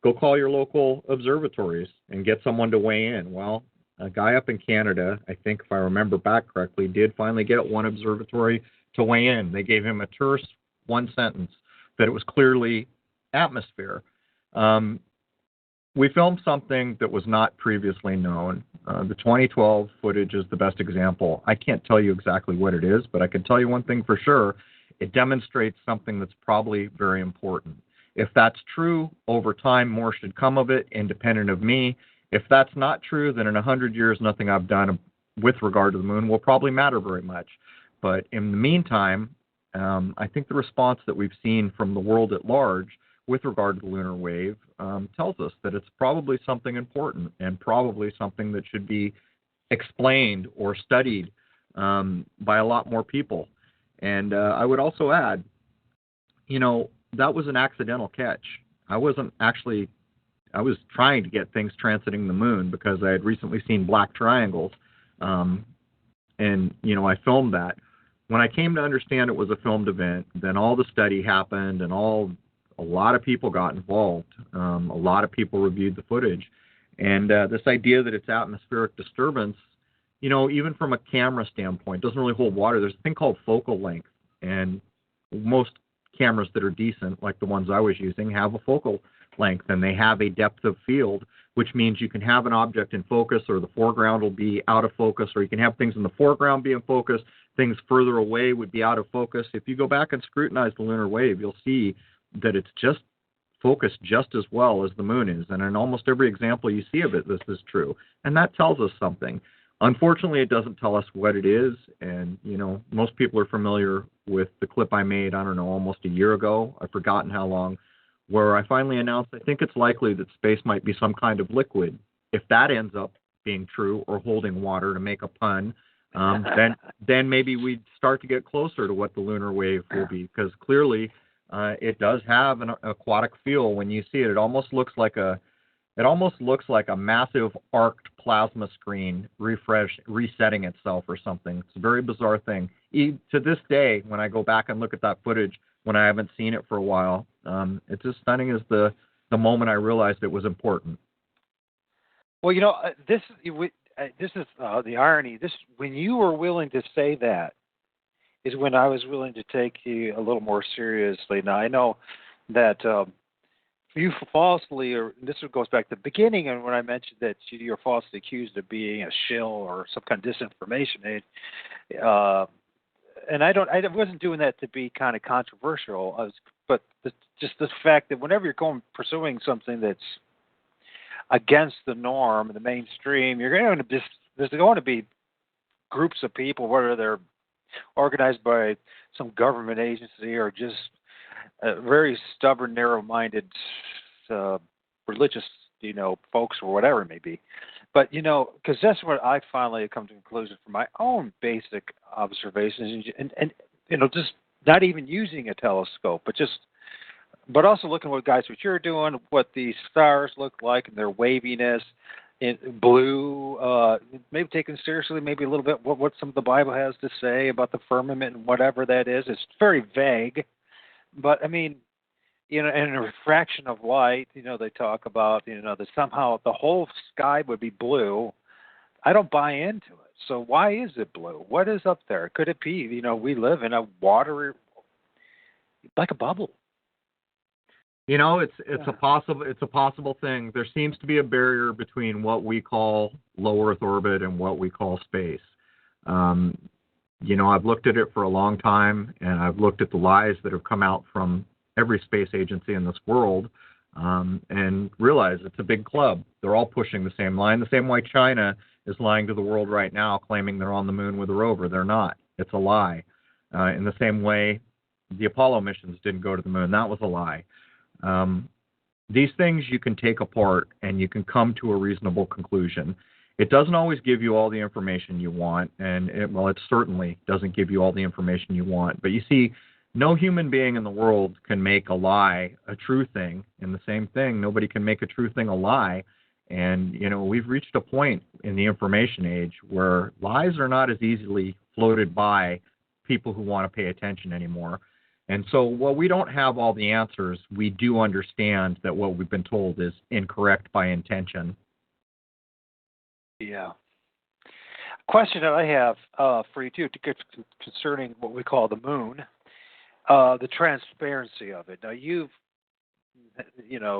go call your local observatories and get someone to weigh in. Well, a guy up in Canada, I think if I remember back correctly, did finally get one observatory to weigh in. They gave him a terse one sentence that it was clearly atmosphere. We filmed something that was not previously known. The 2012 footage is the best example. I can't tell you exactly what it is, but I can tell you one thing for sure. It demonstrates something that's probably very important. If that's true, over time, more should come of it, independent of me. If that's not true, then in 100 years, nothing I've done with regard to the moon will probably matter very much. But in the meantime, I think the response that we've seen from the world at large with regard to the lunar wave tells us that it's probably something important and probably something that should be explained or studied by a lot more people. And I would also add, that was an accidental catch. I was trying to get things transiting the moon because I had recently seen black triangles, and I filmed that. When I came to understand it was a filmed event, then all the study happened and a lot of people got involved. A lot of people reviewed the footage. And this idea that it's atmospheric disturbance, even from a camera standpoint, doesn't really hold water. There's a thing called focal length. And most cameras that are decent, like the ones I was using, have a focal length, and they have a depth of field, which means you can have an object in focus, or the foreground will be out of focus, or you can have things in the foreground be in focus, things further away would be out of focus. If you go back and scrutinize the lunar wave, you'll see that it's just focused just as well as the moon is. And in almost every example you see of it, this is true. And that tells us something. Unfortunately, it doesn't tell us what it is. And, most people are familiar with the clip I made, I don't know, almost a year ago. I've forgotten how long, where I finally announced I think it's likely that space might be some kind of liquid. If that ends up being true, or holding water, to make a pun, then maybe we'd start to get closer to what the lunar wave will be, because clearly it does have an aquatic feel when you see it. It almost looks like a massive arced plasma screen resetting itself or something. It's a very bizarre thing. To this day, when I go back and look at that footage, when I haven't seen it for a while, it's as stunning as the moment I realized it was important. Well, this is the irony. When you were willing to say that, is when I was willing to take you a little more seriously. Now, I know that you falsely, or this goes back to the beginning, and when I mentioned that you're falsely accused of being a shill or some kind of disinformation aid, and I wasn't doing that to be kind of controversial, but just the fact that whenever you're pursuing something that's against the norm, the mainstream, there's going to be groups of people, whether they're organized by some government agency or just very stubborn, narrow-minded religious, folks or whatever it may be. But, because that's what I finally come to the conclusion from my own basic observations and just not even using a telescope, but also looking at what you're doing, what the stars look like and their waviness, in blue, maybe taken seriously, maybe a little bit what some of the Bible has to say about the firmament and whatever that is. It's very vague, but I mean, and a refraction of light, they talk about, that somehow the whole sky would be blue. I don't buy into it. So why is it blue? What is up there? Could it be, we live in a water, like a bubble? It's a possible thing. There seems to be a barrier between what we call low Earth orbit and what we call space. I've looked at it for a long time, and I've looked at the lies that have come out from every space agency in this world, and realized it's a big club. They're all pushing the same line, the same way China is lying to the world right now, claiming they're on the moon with a rover. They're not. It's a lie. In the same way, the Apollo missions didn't go to the moon. That was a lie. These things you can take apart and you can come to a reasonable conclusion. It doesn't always give you all the information you want, and it certainly doesn't give you all the information you want. But you see, no human being in the world can make a lie a true thing, and the same thing, nobody can make a true thing a lie. And, we've reached a point in the information age where lies are not as easily floated by people who want to pay attention anymore. And so while we don't have all the answers, we do understand that what we've been told is incorrect by intention. Yeah. Question that I have for you, too, concerning what we call the moon, the transparency of it. Now, you've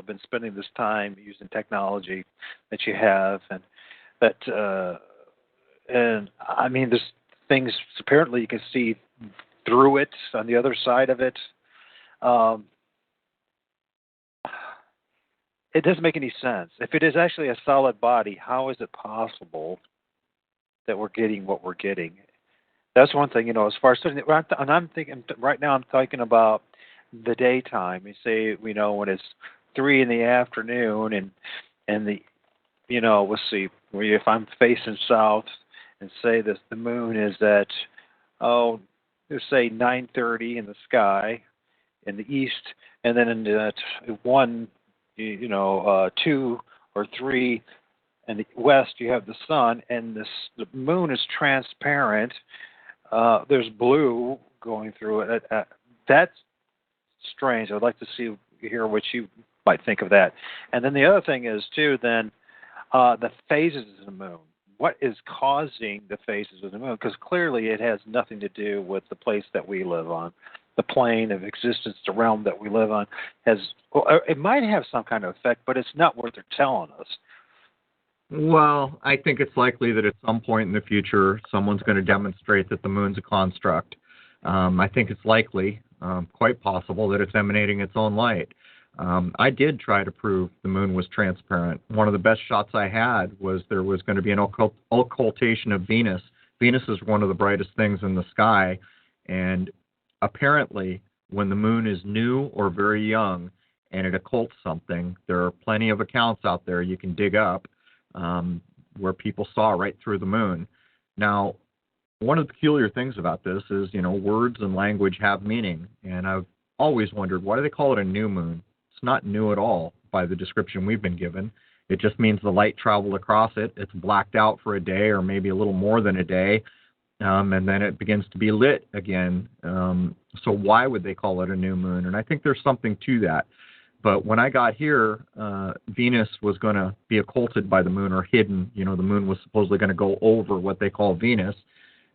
been spending this time using technology that you have, and I mean, there's things apparently you can see through it on the other side of it. It doesn't make any sense. If it is actually a solid body, how is it possible that we're getting what we're getting? That's one thing, as far as, and I'm thinking right now, I'm talking about the daytime. You say, when it's 3 p.m, and the, let's see, if I'm facing south and say this, the moon is at, let's say 9:30 in the sky in the east, and then in the 1, 2 or 3 in the west, you have the sun, and the moon is transparent. There's blue going through it. That's strange. I'd like to hear what you might think of that. And then the other thing is, too, then the phases of the moon. What is causing the phases of the moon? Because clearly it has nothing to do with the place that we live on. The plane of existence, the realm that we live on, it might have some kind of effect, but it's not what they're telling us. Well, I think it's likely that at some point in the future, someone's going to demonstrate that the moon's a construct. I think it's likely, quite possible, that it's emanating its own light. I did try to prove the moon was transparent. One of the best shots I had was there was going to be an occultation of Venus. Venus is one of the brightest things in the sky, and apparently when the moon is new or very young and it occults something, there are plenty of accounts out there you can dig up where people saw right through the moon. Now, one of the peculiar things about this is, words and language have meaning, and I've always wondered, why do they call it a new moon? It's not new at all by the description we've been given. It just means the light traveled across it. It's blacked out for a day or maybe a little more than a day, and then it begins to be lit again. So why would they call it a new moon? And I think there's something to that. But when I got here, Venus was going to be occulted by the moon or hidden. The moon was supposedly going to go over what they call Venus.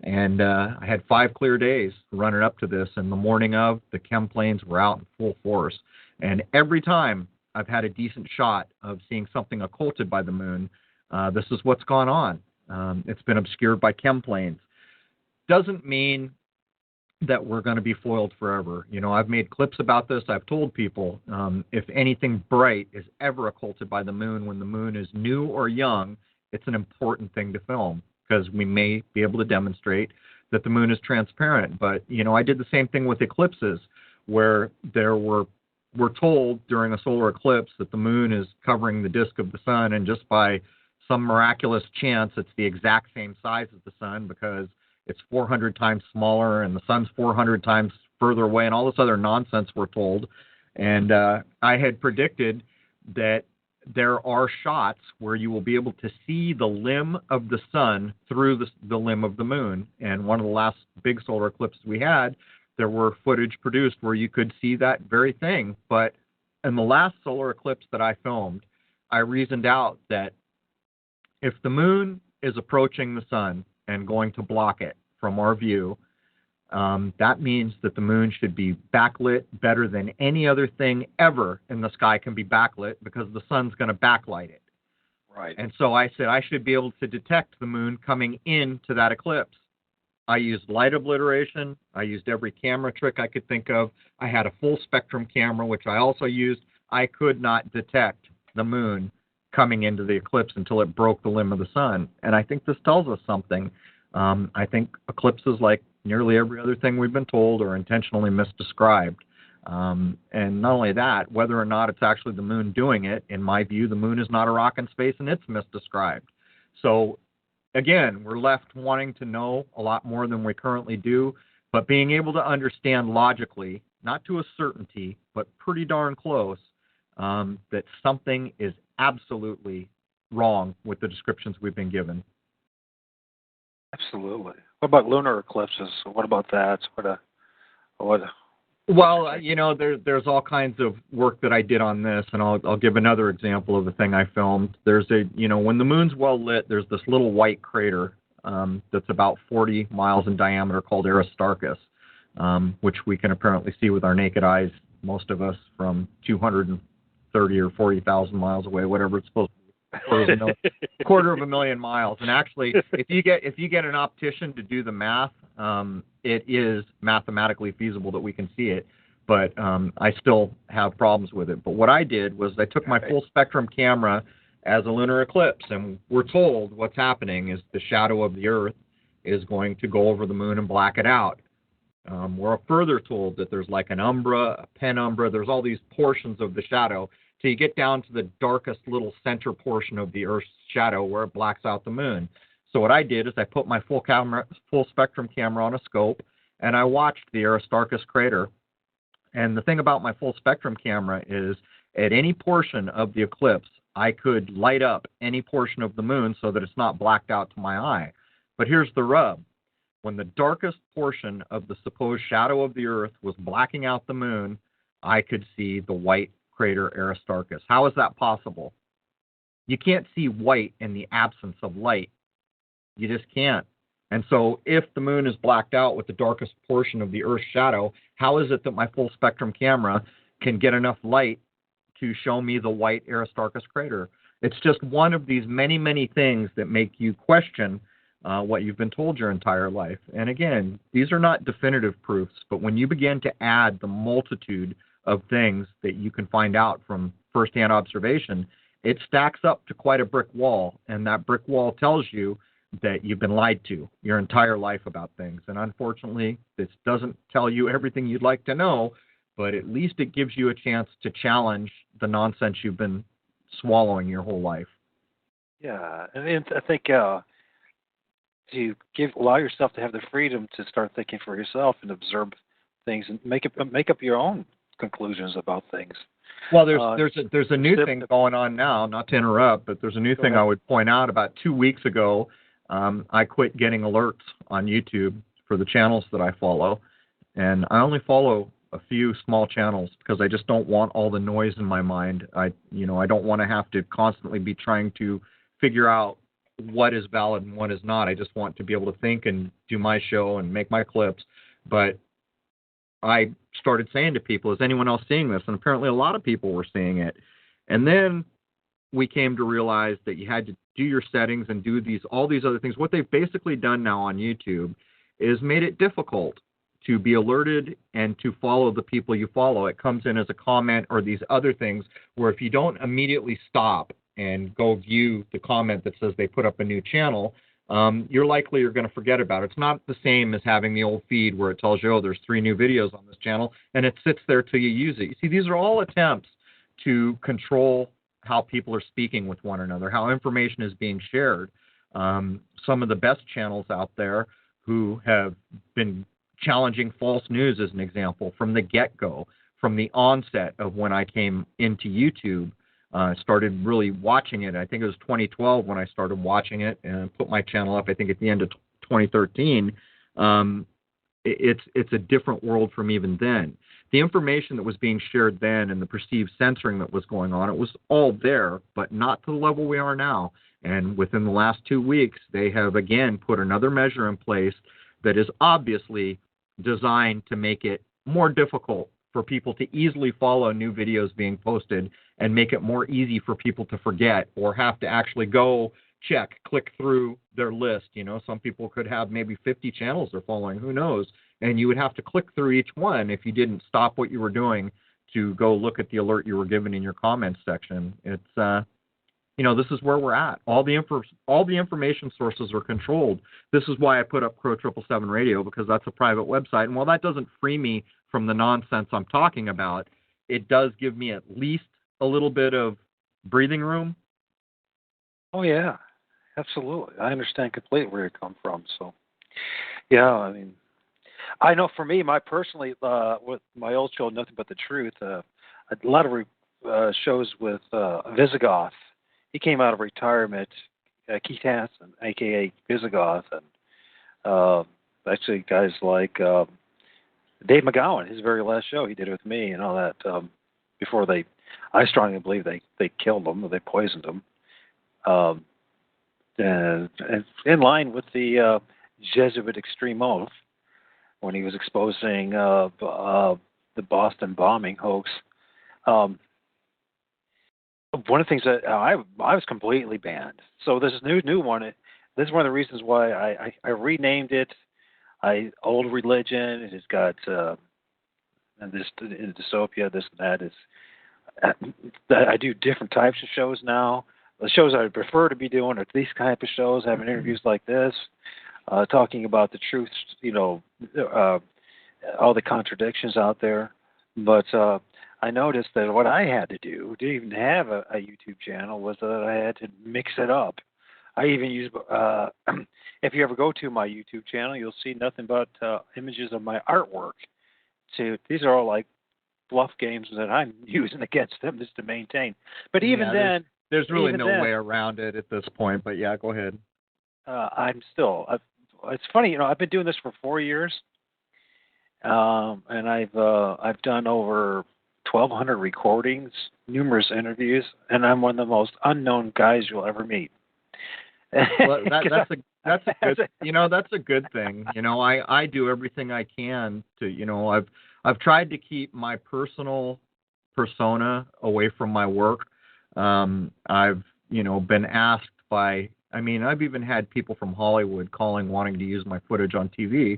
And I had 5 clear days running up to this. And the morning of, the chem planes were out in full force. And every time I've had a decent shot of seeing something occulted by the moon, this is what's gone on. It's been obscured by chem planes. Doesn't mean that we're going to be foiled forever. I've made clips about this. I've told people if anything bright is ever occulted by the moon when the moon is new or young, it's an important thing to film because we may be able to demonstrate that the moon is transparent. But, I did the same thing with eclipses where we're told during a solar eclipse that the moon is covering the disk of the sun, and just by some miraculous chance, it's the exact same size as the sun because it's 400 times smaller and the sun's 400 times further away and all this other nonsense we're told. And I had predicted that there are shots where you will be able to see the limb of the sun through the limb of the moon. And one of the last big solar eclipses we had, there were footage produced where you could see that very thing. But in the last solar eclipse that I filmed, I reasoned out that if the moon is approaching the sun and going to block it from our view, that means that the moon should be backlit better than any other thing ever in the sky can be backlit, because the sun's going to backlight it. Right. And so I said I should be able to detect the moon coming into that eclipse. I used light obliteration. I used every camera trick I could think of. I had a full spectrum camera, which I also used. I could not detect the moon coming into the eclipse until it broke the limb of the sun. And I think this tells us something. I think eclipses, like nearly every other thing we've been told, are intentionally misdescribed. And not only that, whether or not it's actually the moon doing it, in my view, the moon is not a rock in space and it's misdescribed. So again, we're left wanting to know a lot more than we currently do, but being able to understand logically, not to a certainty, but pretty darn close, that something is absolutely wrong with the descriptions we've been given. Absolutely. What about lunar eclipses? What about that? Well, there's all kinds of work that I did on this, and I'll give another example of the thing I filmed. There's when the moon's well lit, there's this little white crater that's about 40 miles in diameter called Aristarchus, which we can apparently see with our naked eyes, most of us, from 230 or 40,000 miles away, whatever it's supposed to be. Quarter of a million miles. And actually, if you get an optician to do the math, it is mathematically feasible that we can see it, but I still have problems with it. But what I did was I took my full spectrum camera as a lunar eclipse, and we're told what's happening is the shadow of the Earth is going to go over the moon and black it out. We're further told that there's like an umbra, a penumbra, there's all these portions of the shadow, till you get down to the darkest little center portion of the Earth's shadow where it blacks out the moon. So what I did is I put my full spectrum camera on a scope, and I watched the Aristarchus crater. And the thing about my full spectrum camera is at any portion of the eclipse, I could light up any portion of the moon so that it's not blacked out to my eye. But here's the rub. When the darkest portion of the supposed shadow of the Earth was blacking out the moon, I could see the white crater Aristarchus. How is that possible? You can't see white in the absence of light. You just can't. And so if the moon is blacked out with the darkest portion of the Earth's shadow, how is it that my full spectrum camera can get enough light to show me the white Aristarchus crater? It's just one of these many, many things that make you question what you've been told your entire life. And again, these are not definitive proofs, but when you begin to add the multitude of things that you can find out from firsthand observation, it stacks up to quite a brick wall, and that brick wall tells you that you've been lied to your entire life about things. And unfortunately, this doesn't tell you everything you'd like to know, but at least it gives you a chance to challenge the nonsense you've been swallowing your whole life. Yeah, and I think to allow yourself to have the freedom to start thinking for yourself and observe things and make up your own conclusions about things. Well, there's a new thing going on now, not to interrupt, but there's a new thing I would point out. About 2 weeks ago, I quit getting alerts on YouTube for the channels that I follow, and I only follow a few small channels because I just don't want all the noise in my mind. I don't want to have to constantly be trying to figure out what is valid and what is not. I just want to be able to think and do my show and make my clips. But I started saying to people, is anyone else seeing this? And apparently a lot of people were seeing it. And then we came to realize that you had to do your settings and do all these other things. What they've basically done now on YouTube is made it difficult to be alerted and to follow the people you follow. It comes in as a comment or these other things where if you don't immediately stop and go view the comment that says they put up a new channel, you're going to forget about it. It's not the same as having the old feed where it tells you, oh, there's 3 new videos on this channel, and it sits there till you use it. You see, these are all attempts to control how people are speaking with one another, how information is being shared. Some of the best channels out there who have been challenging false news, as an example, from the get-go, from the onset of when I came into YouTube, started really watching it. I think it was 2012 when I started watching it and put my channel up, I think at the end of 2013. It's a different world from even then. The information that was being shared then and the perceived censoring that was going on, it was all there, but not to the level we are now. And within the last 2 weeks, they have again put another measure in place that is obviously designed to make it more difficult for people to easily follow new videos being posted and make it more easy for people to forget or have to actually go click through their list. You know, some people could have maybe 50 channels they're following, who knows? And you would have to click through each one if you didn't stop what you were doing to go look at the alert you were given in your comments section. It's, you know, this is where we're at. All the information sources are controlled. This is why I put up Crow 777 Radio, because that's a private website. And while that doesn't free me from the nonsense I'm talking about, it does give me at least a little bit of breathing room. Oh, yeah, absolutely. I understand completely where you come from. So, yeah, I mean, I know for me, personally, with my old show, Nothing But the Truth, a lot of shows with Visigoth. He came out of retirement, Keith Hansen, a.k.a. Visigoth, and actually guys like Dave McGowan, his very last show he did with me and all that, before I strongly believe they killed him, or they poisoned him. And in line with the Jesuit extreme oath, when he was exposing the Boston bombing hoax. One of the things that I was completely banned. So this new one. This is one of the reasons why I renamed it. Old Religion. It has got and this dystopia, this and that. I do different types of shows now. The shows I would prefer to be doing are these type of shows, having interviews like this, talking about the truth, you know, all the contradictions out there. But I noticed that what I had to do to even have a YouTube channel was that I had to mix it up. I even use, if you ever go to my YouTube channel, you'll see nothing but images of my artwork. These are all like bluff games that I'm using against them just to maintain. But even then, there's really no way around it at this point. But yeah, go ahead. I'm still. It's funny, you know. I've been doing this for 4 years, and I've done over 1,200 recordings, numerous interviews, and I'm one of the most unknown guys you'll ever meet. Well, that's a good, you know, that's a good thing. You know, I do everything I can to, you know, I've tried to keep my personal persona away from my work. I've, you know, been asked by, I mean, I've even had people from Hollywood calling wanting to use my footage on TV.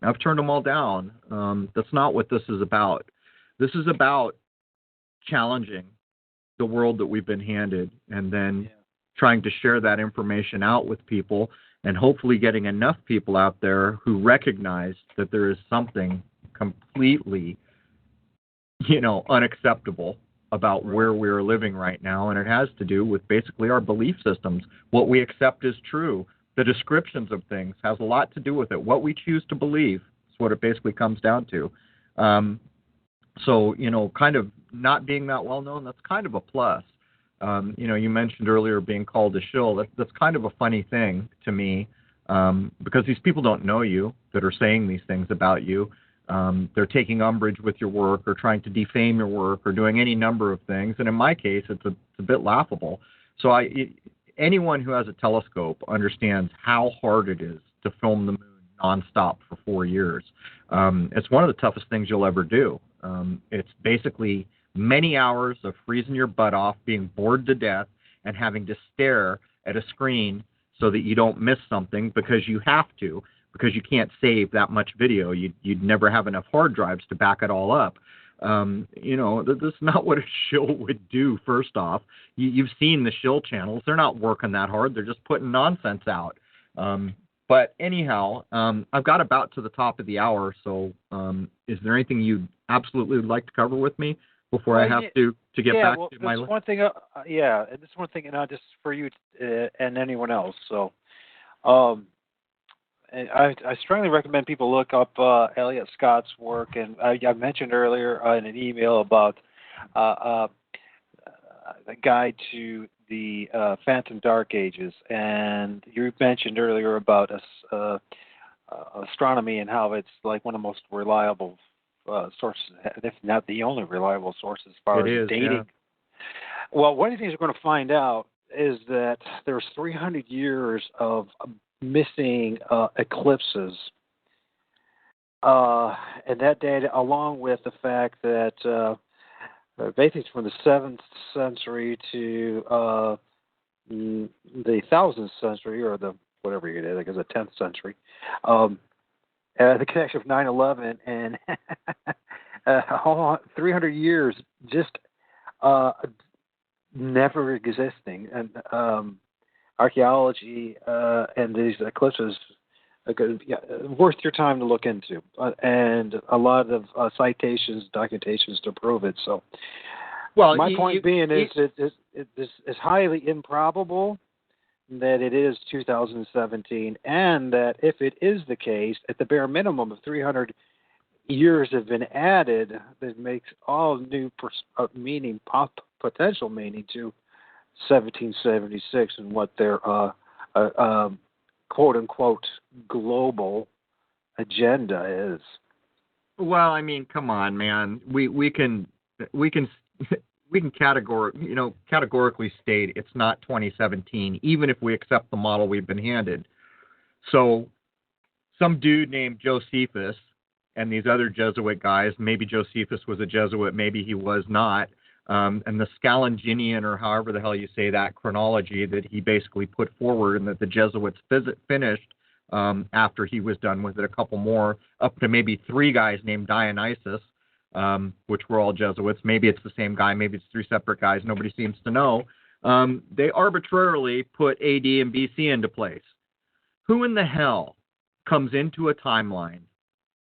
I've turned them all down. That's not what this is about. This is about challenging the world that we've been handed, and then trying to share that information out with people, and hopefully getting enough people out there who recognize that there is something completely, you know, unacceptable about where we're living right now. And it has to do with basically our belief systems. What we accept as true, the descriptions of things, has a lot to do with it. What we choose to believe is what it basically comes down to. So, you know, kind of not being that well known, that's kind of a plus. You know, you mentioned earlier being called a shill. That's kind of a funny thing to me, because these people don't know you that are saying these things about you. They're taking umbrage with your work or trying to defame your work or doing any number of things. And in my case, it's a bit laughable. So anyone who has a telescope understands how hard it is to film the moon nonstop for 4 years. It's one of the toughest things you'll ever do. It's basically many hours of freezing your butt off, being bored to death, and having to stare at a screen so that you don't miss something because you have to, because you can't save that much video. You'd never have enough hard drives to back it all up. You know, that's not what a shill would do, first off. You've seen the shill channels. They're not working that hard. They're just putting nonsense out. But anyhow, I've got about to the top of the hour, so is there anything you'd absolutely like to cover with me before I have to get back to my list? One thing, this is one thing, and just for you and anyone else. So, and I strongly recommend people look up Elliot Scott's work, and I mentioned earlier in an email about the guide to the Phantom Dark Ages, and you mentioned earlier about astronomy and how it's like one of the most reliable sources, if not the only reliable source as far as dating. Yeah. Well, one of the things we're going to find out is that there's 300 years of missing eclipses. And that data, along with the fact that basically from the 7th century to the 1000th century, or the whatever you did, I guess the 10th century, the connection of 9/11 and 300 years just never existing, and archaeology and these eclipses worth your time to look into, and a lot of citations, documentations to prove it. So, well, my point being is it's highly improbable that it is 2017, and that if it is the case, at the bare minimum of 300 years have been added, that makes all new meaning, potential meaning to 1776 and what their quote-unquote global agenda is. Well, I mean, come on, man. We can categorically state it's not 2017, even if we accept the model we've been handed. So, some dude named Josephus and these other Jesuit guys, maybe Josephus was a Jesuit, maybe he was not, and the Scalinginian, or however the hell you say that, chronology that he basically put forward and that the Jesuits finished after he was done with it, a couple more, up to maybe 3 guys named Dionysius, which were all Jesuits. Maybe it's the same guy, maybe it's 3 separate guys, nobody seems to know. They arbitrarily put AD and BC into place. Who in the hell comes into a timeline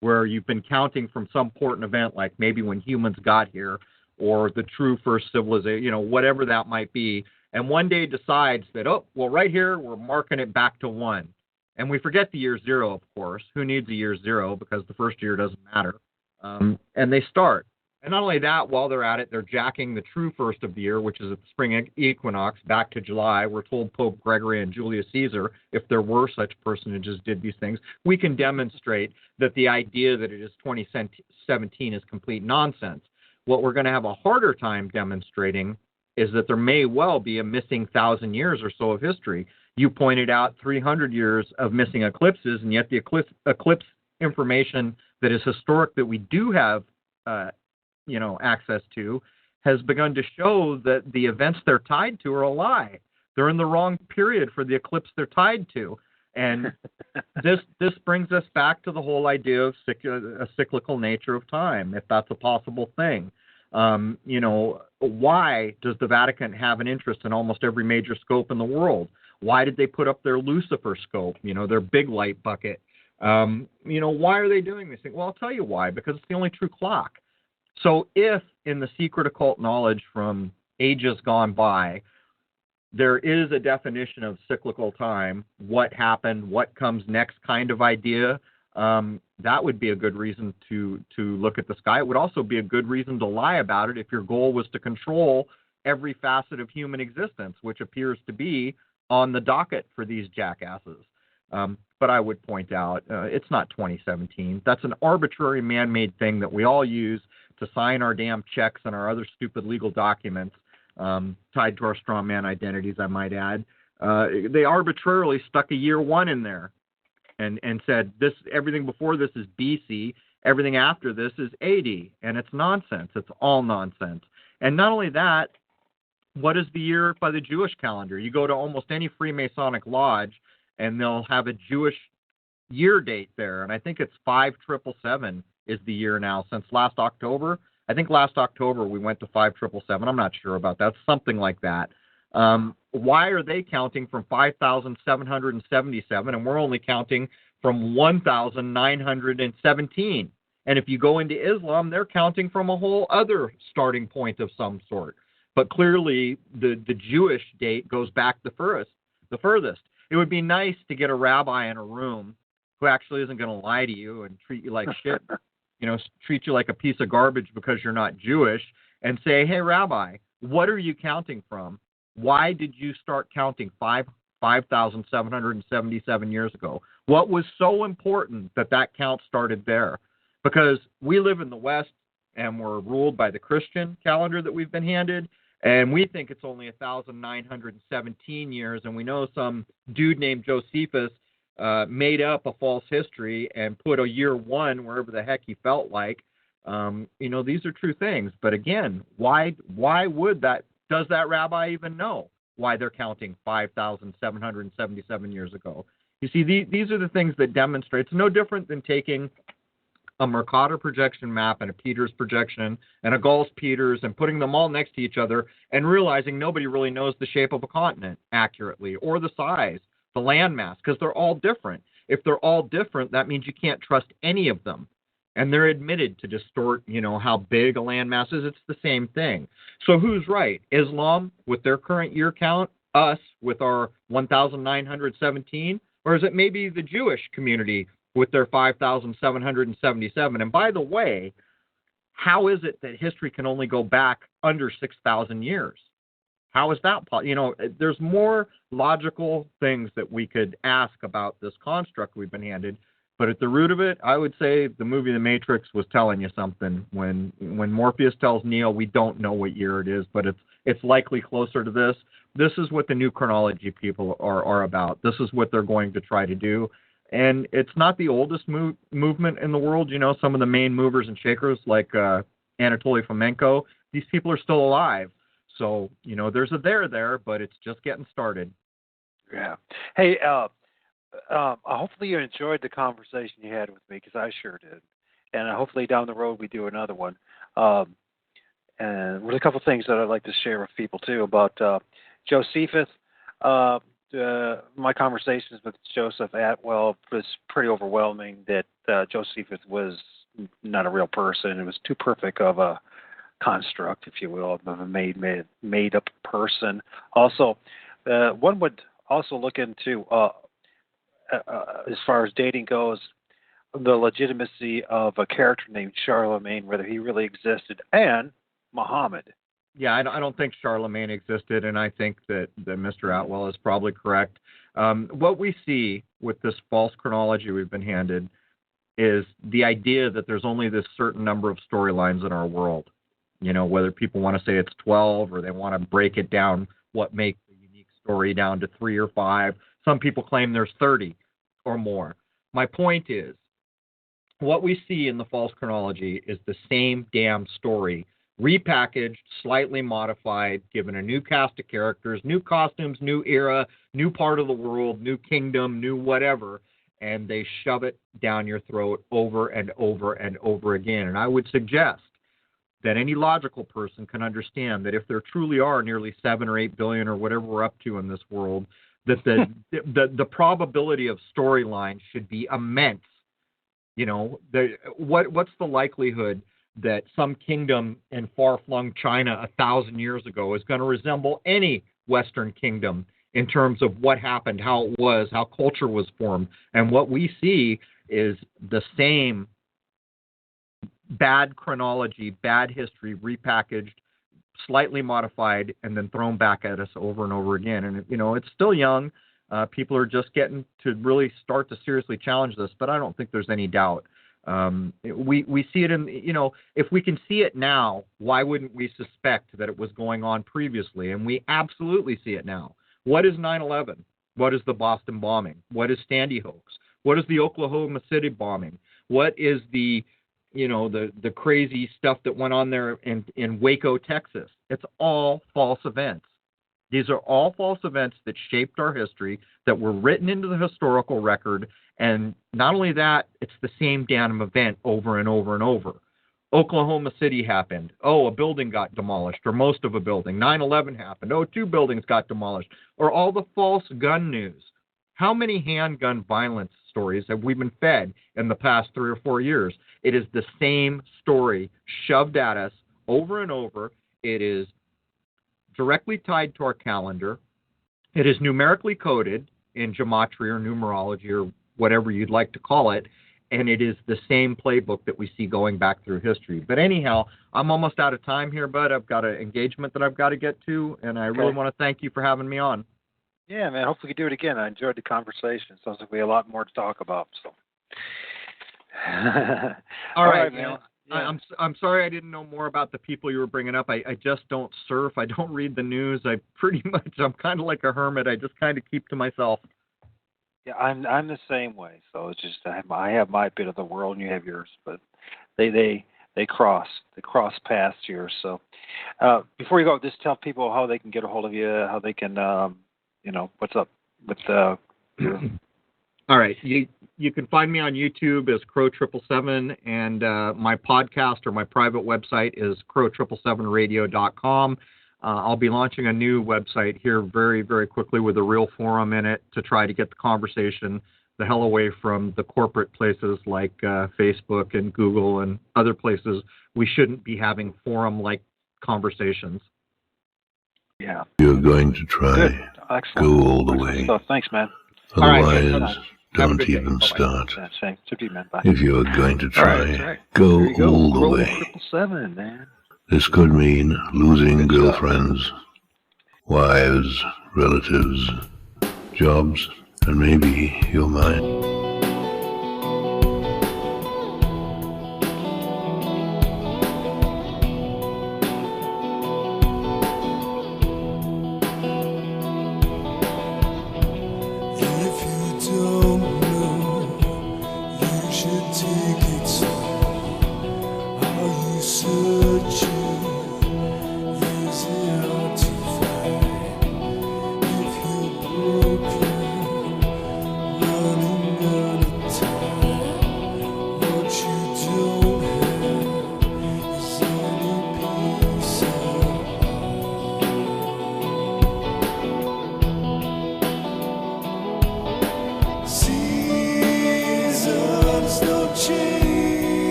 where you've been counting from some important event, like maybe when humans got here, or the true first civilization, whatever that might be, and one day decides that, right here, we're marking it back to 1. And we forget the year 0, of course. Who needs a year 0? Because the first year doesn't matter. And they start. And not only that, while they're at it, they're jacking the true first of the year, which is at the spring equinox, back to July. We're told Pope Gregory and Julius Caesar, if there were such personages, did these things. We can demonstrate that the idea that it is 2017 is complete nonsense. What we're going to have a harder time demonstrating is that there may well be a missing 1,000 years or so of history. You pointed out 300 years of missing eclipses, and yet the eclipse information that is historic that we do have access to has begun to show that the events they're tied to are a lie. They're in the wrong period for the eclipse they're tied to. And this brings us back to the whole idea of a cyclical nature of time, if that's a possible thing. Why does the Vatican have an interest in almost every major scope in the world? Why did they put up their Lucifer scope, their big light bucket? Why are they doing this thing? Well, I'll tell you why, because it's the only true clock. So if in the secret occult knowledge from ages gone by, there is a definition of cyclical time, what happened, what comes next kind of idea, that would be a good reason to look at the sky. It would also be a good reason to lie about it if your goal was to control every facet of human existence, which appears to be on the docket for these jackasses. But I would point out, it's not 2017. That's an arbitrary man-made thing that we all use to sign our damn checks and our other stupid legal documents tied to our strongman identities, I might add. They arbitrarily stuck a year 1 in there and said everything before this is BC, everything after this is AD, and it's nonsense. It's all nonsense. And not only that, what is the year by the Jewish calendar? You go to almost any Freemasonic lodge, and they'll have a Jewish year date there, and I think it's 5777 is the year now since last October. I think last October we went to 5777. I'm not sure about that. Something like that. Why are they counting from 5,777 and we're only counting from 1,917? And if you go into Islam, they're counting from a whole other starting point of some sort. But clearly the Jewish date goes back the furthest. It would be nice to get a rabbi in a room who actually isn't going to lie to you and treat you like shit, treat you like a piece of garbage because you're not Jewish, and say, hey, Rabbi, what are you counting from? Why did you start counting 5,777 years ago? What was so important that count started there? Because we live in the West and we're ruled by the Christian calendar that we've been handed, And we think it's only 1,917 years, and we know some dude named Josephus made up a false history and put a year one wherever the heck he felt like. These are true things. But again, why would that? Does that rabbi even know why they're counting 5,777 years ago? You see, these are the things that demonstrate. It's no different than taking a Mercator projection map and a Peters projection and a Gauss Peters and putting them all next to each other and realizing nobody really knows the shape of a continent accurately or the size, the landmass, because they're all different. If they're all different, that means you can't trust any of them. And they're admitted to distort, how big a landmass is. It's the same thing. So who's right? Islam with their current year count, us with our 1,917, or is it maybe the Jewish community with their 5,777? And by the way, how is it that history can only go back under 6,000 years? How is that possible? There's more logical things that we could ask about this construct we've been handed. But at the root of it, I would say the movie The Matrix was telling you something. When Morpheus tells Neo, we don't know what year it is, but it's likely closer to this. This is what the new chronology people are about. This is what they're going to try to do. And it's not the oldest movement in the world. Some of the main movers and shakers like Anatoly Fomenko, these people are still alive. So, there's a there, but it's just getting started. Yeah. Hey, hopefully you enjoyed the conversation you had with me, because I sure did. And hopefully down the road we do another one. And there's a couple of things that I'd like to share with people, too, about Josephus. My conversations with Joseph Atwell was pretty overwhelming that Josephus was not a real person. It was too perfect of a construct, if you will, of a made-up person. Also, one would also look into, as far as dating goes, the legitimacy of a character named Charlemagne, whether he really existed, and Muhammad. Yeah, I don't think Charlemagne existed, and I think that Mr. Atwell is probably correct. What we see with this false chronology we've been handed is the idea that there's only this certain number of storylines in our world. Whether people want to say it's 12 or they want to break it down, what makes a unique story down to 3 or 5. Some people claim there's 30 or more. My point is, what we see in the false chronology is the same damn story, repackaged, slightly modified, given a new cast of characters, new costumes, new era, new part of the world, new kingdom, new whatever, and they shove it down your throat over and over and over again. And I would suggest that any logical person can understand that if there truly are nearly 7 or 8 billion or whatever we're up to in this world, that the probability of storyline should be immense. What's the likelihood that some kingdom in far-flung China 1,000 years ago is going to resemble any Western kingdom in terms of what happened, how it was, how culture was formed? And what we see is the same bad chronology, bad history, repackaged, slightly modified, and then thrown back at us over and over again. And, it's still young. People are just getting to really start to seriously challenge this, but I don't think there's any doubt. We see it in, if we can see it now, why wouldn't we suspect that it was going on previously? And we absolutely see it now. What is 9/11? What is the Boston bombing? What is Sandy hoax? What is the Oklahoma City bombing? What is the crazy stuff that went on there in Waco, Texas? It's all false events. These are all false events that shaped our history, that were written into the historical record. And not only that, it's the same damn event over and over and over. Oklahoma City happened. Oh, a building got demolished, or most of a building. 9/11 happened. Oh, 2 buildings got demolished. Or all the false gun news. How many handgun violence stories have we been fed in the past 3 or 4 years? It is the same story shoved at us over and over. It is directly tied to our calendar. It is numerically coded in gematria or numerology or whatever you'd like to call it, and it is the same playbook that we see going back through history. But anyhow, I'm almost out of time here, bud. I've got an engagement that I've got to get to, and I really want to thank you for having me on. Yeah, man. Hopefully we can do it again. I enjoyed the conversation. Sounds like we have a lot more to talk about. So, all right, man. I'm sorry I didn't know more about the people you were bringing up. I just don't surf. I don't read the news. I'm kind of like a hermit. I just kind of keep to myself. Yeah, I'm the same way. So it's just I have my bit of the world and you have yours, but they cross paths here. So before you go, just tell people how they can get a hold of you, how they can what's up with your... All right, you can find me on YouTube as Crow777, and my podcast or my private website is crow777radio.com. I'll be launching a new website here very, very quickly with a real forum in it to try to get the conversation the hell away from the corporate places like Facebook and Google and other places. We shouldn't be having forum-like conversations. Yeah. You're going to try. Good. Excellent. Go all the way. So, thanks, man. Otherwise, right, don't even start. Same. To you, man. Bye. If you're going to try, right. go There you go. all the Crow way. 777, man. This could mean losing Good job. girlfriends, wives, relatives, jobs, and maybe your mind.